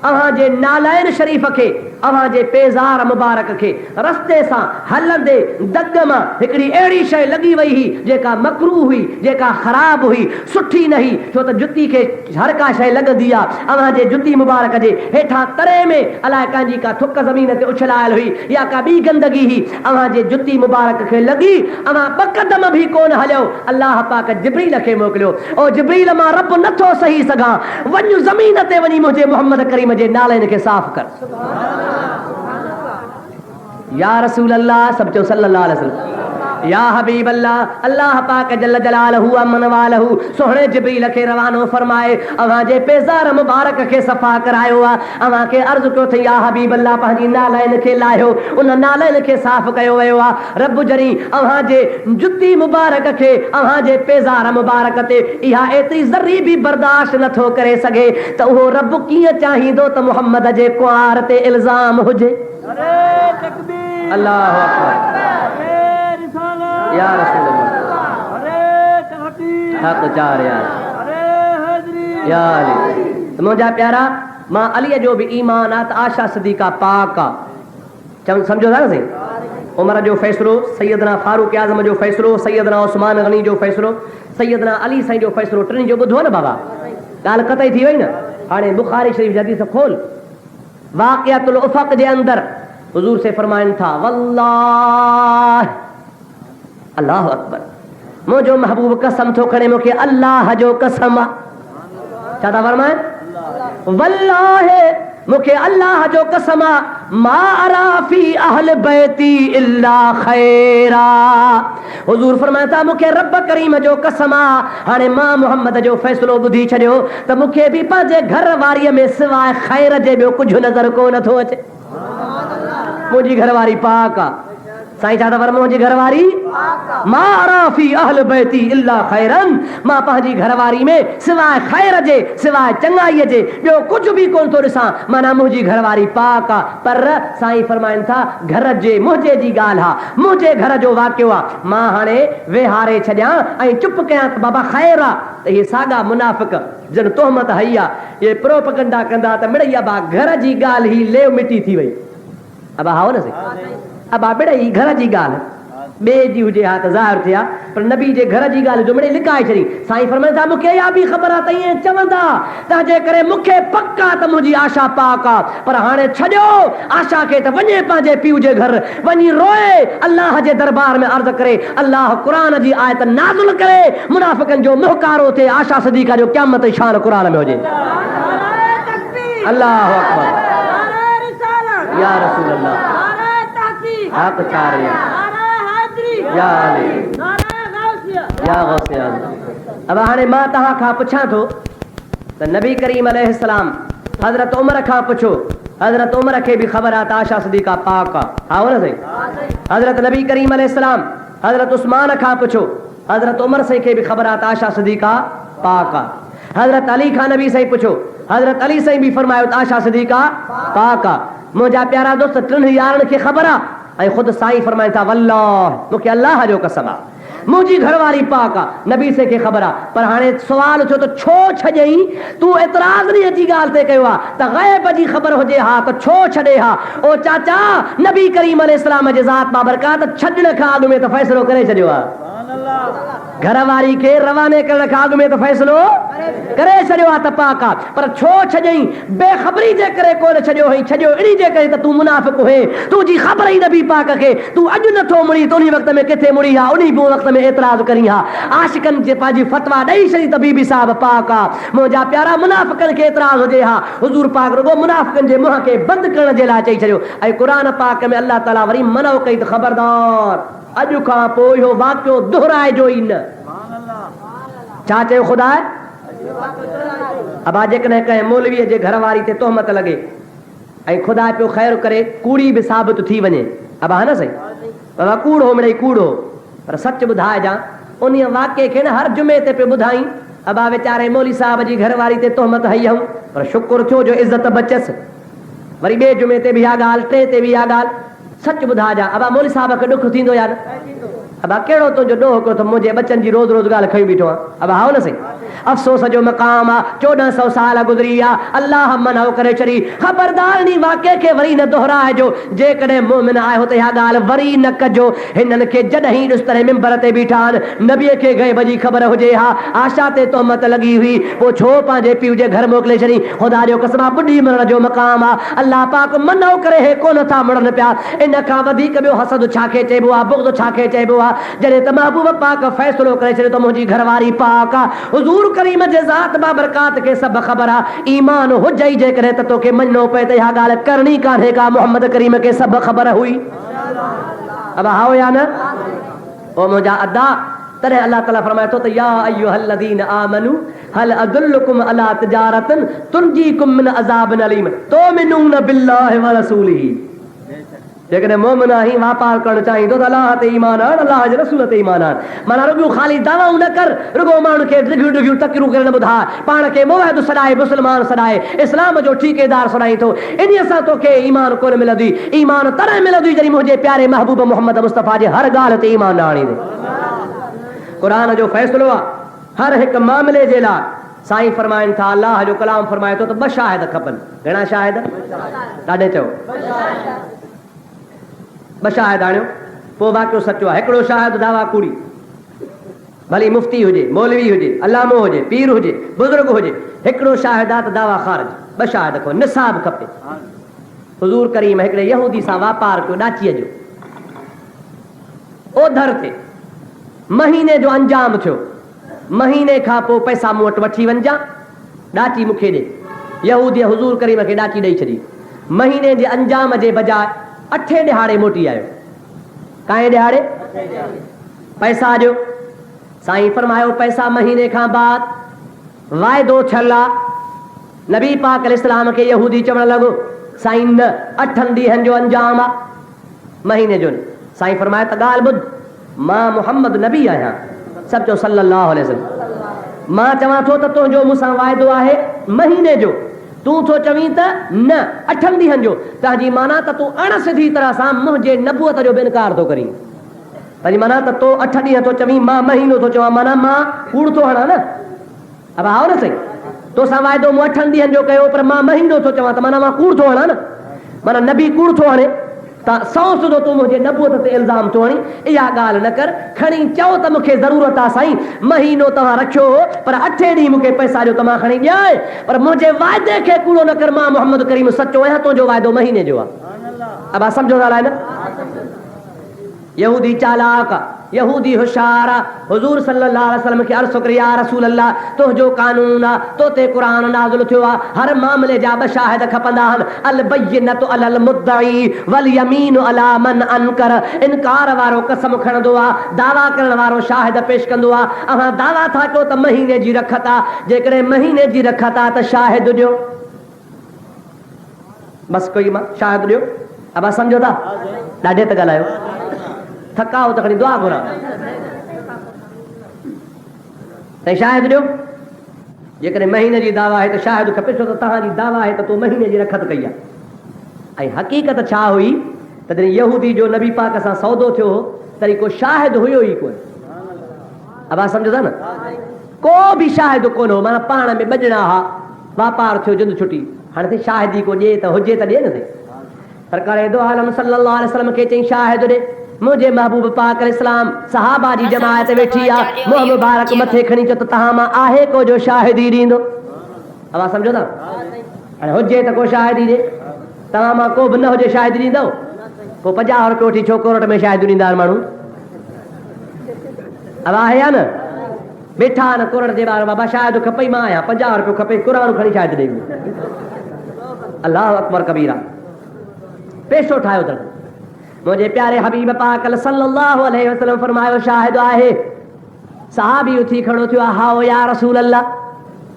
अव्हांजे नालायन शरीफ़ खे, अव्हांजे पेज़ार मुबारक खे रस्ते सां हलंदे दग मां हिकिड़ी अहिड़ी शइ लॻी वई हुई जेका मकरूह हुई, जेका ख़राब हुई, सुठी न हुई। छो त जुती खे हर का शइ लॻंदी आहे। अव्हांजे जुती मुबारक जे हेठां तरे में अलाए कंहिंजी का थुक ज़मीन ते उछलायल हुई या का ॿी गंदगी हुई, अव्हांजे जुती मुबारक खे लॻी। अव्हां ॿ क़दम बि कोन हलियो, अलाह पाक जिब्रील खे मोकिलियो। ओ जिब्रील मां रब नथो सही सघां, वञ ज़मीन ते वञी मुंहिंजे मोहम्मद करीम जे नाले खे साफ़ कर। या रसूल अल्लाह सब चो सल्लल्लाहु अलैहि वसल्लम। या हबीब अल्लाह, अल्लाह पाक जल्ल जलालहू अमन वालहू सोहणे जिब्रील खे रवानो फरमाए अव्हांजे पेज़ार मुबारक खे सफ़ा करायो आहे। अव्हांखे अर्ज़ु कयो थी या हबीब अल्लाह पंहिंजी नालैन खे लाहियो, उन नालैन खे साफ़ कयो वियो आहे। रब जरी अव्हांजे जुती मुबारक खे अव्हांजे पेज़ार मुबारक ते इहा एतिरी ज़र्री बि बर्दाश्त नथो करे सघे त उहो रब कीअं चाहींदो त मुहम्मद जे कुआर ते इल्ज़ाम हुजे। अल्लाह अकबर या रसूल अल्लाह हक चार या अली। मुंहिंजा प्यारा मां अलीअ जो बि ईमान आहे त आशा सिद्दीक़ा पाक आहे। सम्झो था न साईं? उमर जो फ़ैसिलो, सैयदना फारूक आज़म जो फ़ैसिलो, सैयदना उस्मान गनी जो फ़ैसिलो, सैयदना अली साईं जो फ़ैसिलो, टिनि जो ॿुधो न बाबा? ॻाल्हि क़तई थी वई न। हाणे बुखारी शरीफ़ जी हदीस खोल, वाक़िअतुल उफ़क़ जे अंदरि हुज़ूर से फरमाइनि था वल्लाह अल्लाह अकबर, मुंहिंजो महबूब कसम थो खणे मूंखे अल्लाह जो कसम आहे। छा था फरमाइनि? वल्लाह मूंखे अल्लाह जो कसम आहे मा अरा फी अहल बैती इल्ला खैरा। हुज़ूर फरमाइनि था मूंखे रब करीम जो कसम आहे, हाणे मां मोहम्मद जो फ़ैसिलो ॿुधी छॾियो त मूंखे बि पंहिंजे घर वारीअ में सवाइ ख़ैर जे ॿियो कुझु नज़र कोन नथो अचे। मुंहिंजी घरवारी पाक आहे। साईं छा था फरमाइनि? मुंहिंजी घरवारी मा अरा फी अहल बैती इल्ला खैरन, मां पंहिंजी घरवारी में सवाइ ख़ैर जे, सवाइ चङाईअ जे ॿियो कुझु बि कोन थो ॾिसां। माना मुंहिंजी घरवारी पाक आहे। पर साईं फरमाइनि था घर जे मुंहिंजे जी ॻाल्हि आहे, मुंहिंजे घर जो वाक़ियो आहे। मां हाणे वेहारे छॾियां ऐं चुप कयां त बाबा ख़ैर आहे, त इहे साॻा मुनाफ़िक जन तोहमत हई आहे, इहे प्रोपगंडा कंदा त मिड़ई बा घर जी ॻाल्हि ही लेव मिटी थी वई। अब हाओ न साईं, अब मिड़ई घर जी ॻाल्हि ॿिए जी हुजे हा त ज़ाहिर थिया, पर नबी जे घर जी ॻाल्हि जो मिड़ई लिकाए छॾी। साईं फरमाइनि था मूंखे इहा बि ख़बर आहे त ईअं चवंदा, तंहिंजे करे मूंखे पक आहे त मुंहिंजी आशा पाक आहे। पर हाणे छॾियो आशा खे त वञे पंहिंजे पीउ जे घर वञी रोए, अल्लाह जे दरबार में अर्ज़ करे, अल्लाह क़ुरान जी आयत नाज़िल करे, मुनाफ़िकनि जो मुहकारो थिए। आशा सिद्दीक़ा जो क़यामत जी शान क़ुरान में हुजे। अल्लाह अकबर या रसूल अल्लाह हक चार या अली या गौसिया। अब हाणे मां तव्हां खां पुछां थो त नबी करीम अलैहिस्सलाम हज़रत उमर खां पुछो, हज़रत उमर खे बि ख़बर आहे त आशा सिद्दीक़ा पाक आहे। हा न साईं? हज़रत नबी करीम अलैहिस्सलाम हज़रत उस्मान खां पुछो, हज़रत उमर साईं खे बि ख़बर आहे त आशा सिद्दीक़ा पाक आहे। हज़रत अली खां नबी साईं पुछो, हज़रत अली साईं बि फरमायो त आशा सिद्दीक़ा पाक आहे। मुंहिंजा प्यारा दोस्त टिनि यारनि खे ख़बर आहे ऐं ख़ुदि साईं फरमाइनि था वल्लाह मूंखे अल्लाह जो कसम आहे मुंहिंजी घरवारी पाक आहे। नबी से खे ख़बर आहे। पर हाणे सुवाल थियो त छो छॾियई? तूं एतिराज़ नहीं जी ॻाल्हि ते कयो आहे त ग़ैब जी ख़बर हुजे हा त छो छॾे हा? ओ चाचा, नबी करीम अलैहिस्सलाम जे ज़ात बाबरकात छॾण खां अॻु में त फ़ैसिलो करे छॾियो आहे। घरवारी खे रवाने करण खां अॻु में त फ़ैसिलो करे छॾियो आहे त पाक आहे। पर छो छॾियई? बेख़बरी जे करे कोन छॾियो हुई, छॾियो इन्ही जे करे त तूं मुनाफ़िक हुए, तुंहिंजी ख़बर ई नबी पाक खे, तूं अॼु नथो मुड़ी त उन वक़्त में किथे मुड़ी हा, उन वक़्त में एतिराज़ करी हा। आशिकनि जे पंहिंजी फतवा ॾेई छॾी त बीबी साहब पाक आहे। मुंहिंजा प्यारा मुनाफ़िकनि खे एतिराज़ हुजे हा, हुज़ूर पाक रुगो मुनाफ़िकनि जे मुंहं खे बंदि करण जे लाइ चई छॾियो। ऐं क़ुरान पाक में अल्लाह ताला वरी मनो कई त ख़बरदार अॼु खां पोइ इहो वाक़ियो दोहराइजो ई न। छा चयो ख़ुदा? अब जेकॾहिं कंहिं मौलवीअ जे घरवारी ते तोहमत लॻे ऐं ख़ुदा पियो ख़ैर करे कूड़ी बि साबित थी वञे, अब हा न साईं? बाबा कूड़ो मिड़ई कूड़ो, पर सच ॿुधाइजां उन वाक़िए खे न हर जुमे ते पियो ॿुधाई। अब वीचारे मौली साहब जी घरवारी ते तोहमत हई हूं, पर शुक्र थियो जो इज़त बचसि। वरी ॿिए जुमे ते बि इहा ॻाल्हि, टे ते बि इहा ॻाल्हि। सच ॿुधाइजां अब मौली साहब खे ॾुख थींदो या न? अब कहिड़ो तुंहिंजो ॾोह कयो त मुंहिंजे बचनि जी रोज़ रोज़ ॻाल्हि खई बीठो आहे। अब हाओ न साईं? अफ़सोस जो मक़ाम आहे, 1400 साल गुज़री आहे, अल्लाह मनो करे छॾी। ख़बरदार नी वाक़िए खे वरी न दोहराइजो। जेकॾहिं मोमिन आहियो त इहा ॻाल्हि वरी न कजो। हिननि खे जॾहिं ॾुस्तरे मिंबर ते बीठा आहिनि, नबीअ खे ग़ैब जी ख़बर हुजे हा, आशा ते तोहमत लॻी हुई, पोइ छो पंहिंजे पीउ जे घर मोकिले छॾी? ख़ुदा जो कसम आहे ॿुढी मरण जो मक़ाम आहे। अल्लाह पाक मनो करे हे कोन था मरनि पिया। इन खां वधीक ॿियो हसद छा खे चइबो आहे, बुग़्ज़ छा खे चइबो आहे? जॾहिं त महबूब पाक फ़ैसिलो करे छॾियो त मुंहिंजी घरवारी पाक आहे। हुज़ूर करीम जे ज़ात बाबरकात खे सभु ख़बर आहे। ईमान हुजई जेकॾहिं त तोखे मञिणो पए त इहा ॻाल्हि करणी कान्हे का, मोहम्मद करीम खे सभु ख़बर हुई। अब हाओ या न? ओ मुंहिंजा अदा, तॾहिं अल्लाह ताला फरमाए थो त या अय्युहल्लज़ीन आमनू हल अदुल्लुकुम अला तिजारतन तुनजीकुम मिन अज़ाबिन अलीम तुमिनून बिल्लाहि व रसूलिही। जेकॾहिं मोमिन आहीं वापार करणु चाहीं तो अलाह ते ईमान आण, अलाह जे रसूल ते ईमान आण। माना रुॻो ख़ाली दावाऊं न कर, रुॻो माण्हू खे ॾिघियूं ॾिघियूं तकरियूं करे न ॿुधाए, पाण खे मुवहिद सॾाए, मुस्लमान सॾाए, इस्लाम जो ठेकेदार सॾाई थो। इन्हीअ सां तोखे ईमान कोन मिलंदी। ईमान तॾहिं मिलंदी जॾहिं मुंहिंजे प्यारे महबूब मोहम्मद मुस्तफ़ा जे हर ॻाल्हि ते ईमान न आणींदे। क़ुरान जो फ़ैसिलो आहे हर हिकु मामले जे लाइ। साईं फरमाइनि था, अलाह जो कलाम फरमाए थो त 2 शाहिद खपनि। घणा शाहिद? ॾाढे चओ 2 शाहिद आणियो, पोइ वाक़ियो सचो आहे। हिकिड़ो शाहिद दावा कूड़ी, भली मुफ़्ती हुजे, मौलवी हुजे, अलामो हुजे, पीर हुजे, बुज़ुर्ग हुजे। हिकिड़ो शाहिद आहे त दावा ख़ारिज। 2 शाहिद खपे, निसाब खपे। हुज़ूर करीम हिकिड़े यहूदी सां वापार कयो ॾाचीअ जो, ओधर ते महीने जो अंजाम थियो। महीने खां पोइ पैसा मूं वटि वठी वञिजां, ॾाची मूंखे ॾे। यहूदी हुज़ूर करीम खे ॾाची ॾेई छॾी। महीने जे अंजाम जे बजाए 8 ॾिहाड़े मोटी आयो। काएं ॾिहाड़े? पैसा ॾियो। साईं फरमायो पैसा महीने खां बाद वाइदो थियल आहे। नबी पाक अलैहिस्सलाम खे यहूदी चवणु लॻो, साईं न, 8 ॾींहंनि जो अंजाम आहे, महीने जो न। साईं फरमायो त ॻाल्हि ॿुध, मां मुहम्मद नबी आहियां, सभु चओ सल्लल्लाहु अलैहि वसल्लम। मां चवां थो त तुंहिंजो मूंसां वाइदो आहे महीने जो, तूं थो चवीं त न 8 ॾींहंनि जो। तंहिंजी माना त तूं अण सिधी तरह सां मुंहिंजे नबूअत जो बि इनकार थो करीं। तंहिंजी माना त तूं 8 ॾींहं थो चवीं, मां महीनो थो चवां, माना मां कूड़ थो हणां न। अब आओ न सही, तोसां वाइदो मूं 8 ॾींहंनि जो कयो, पर मां महीनो थो चवां त माना मां कूड़ थो हणां न। माना नबी कूड़ थो हणे त 100 तूं मुंहिंजे नबूअत ते इल्ज़ाम थो हणी। इहा ॻाल्हि न कर, खणी चओ त मूंखे ज़रूरत आहे साईं, महीनो तव्हां रखियो हो, पर 8 ॾींहं मूंखे पैसा ॾियो त मां खणी ॾियां, पर मुंहिंजे वाइदे खे कूड़ो न कर। मां मोहम्मद करीम सचो आहियां, तुंहिंजो वाइदो महीने जो आहे। अब सम्झो ॻाल्हि आहे न। यहूदी चालाक, यहूदी होशियार। हुज़ूर सल्लल्लाहु अलैहि वसल्लम खे अर्ज़ कयो, या रसूल अल्लाह, तुंहिंजो कानून आहे, तो ते क़ुरान नाज़िल थियो आहे, हर मामले जा 2 शाहिद खपंदा आहिनि। अल बय्यनतु अलल मुद्दई वल यमीनु अला मन अनकर। इनकार वारो कसम खणंदो आहे, दावा करण वारो शाहिद पेश कंदो आहे। असां दावा था कयो त महीने जी रखत आहे, जेकॾहिं महीने जी रखत आहे त शाहिद ॾियो। बसि कोई मां शाहिद ॾियो। अब सम्झो था? ॾाढे त ॻाल्हायो, थकाओ त खणी दुआ घुरां। त शाहिद ॾियो। जेकॾहिं महीने जी दावा आहे त शाहिद खपे, छो त तव्हांजी दावा आहे त तूं महीने जी रखत कई आहे। ऐं हक़ीक़त छा हुई त जॾहिं यहूदी जो नबी पाक सां सौदो थियो हो, तॾहिं को शाहिद हुयो ई कोन। अब सम्झो था न, को बि शाहिद कोन हो। माना पाण में ॿ ॼणा हुआ, वापार थियो, जिंद छुटी, हाणे शाहिदी को ॾिए त हुजे त ॾिए न। सरकार दो आलम सल्लल्लाहु अलैहि वसल्लम खे चई शाहिद ॾे। मुंहिंजे महबूब पाक इस्लाम सहाबा जी जमायत वेठी आहे, मुंहुं मुबारक मथे खणी चो त तव्हां मां आहे को जो शाहिदी ॾींदो। अब सम्झो था? हाणे हुजे त को शाहिदी ॾे, तव्हां मां को बि न हुजे शाहिदी ॾींदव? पोइ 50 रुपया वठी छो कोर्ट में शाहिदी ॾींदा आहिनि माण्हू? अब आहे या न? वेठा न कोर्ट जे ॿाहिरि, बाबा शाहिद खपई, मां आहियां, 50 रुपयो खपे, क़ुरान खणी शाहिद ॾेई। अल्लाह अकबर कबीरा, पेशो ठाहियो अथनि। मुंहिंजे प्यारे हबीब पाक सल्लल्लाहु अलैहि वसल्लम फरमायो शाहिद आहे। सहाबी उथी खड़ो थियो, हाओ या रसूल अल्लाह,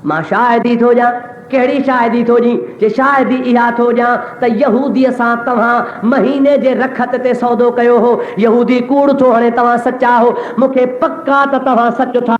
मां शाहिदी थो ॾियां। कहिड़ी शाहिदी थो ॾी? जे शाहिदी इहा थो ॾियां त यहूदीअ सां तव्हां महीने जे रखत ते सौदो कयो हो, यहूदी कूड़ थो हणे, तव्हां सचा हो, मूंखे पक्का त तव्हां सच था।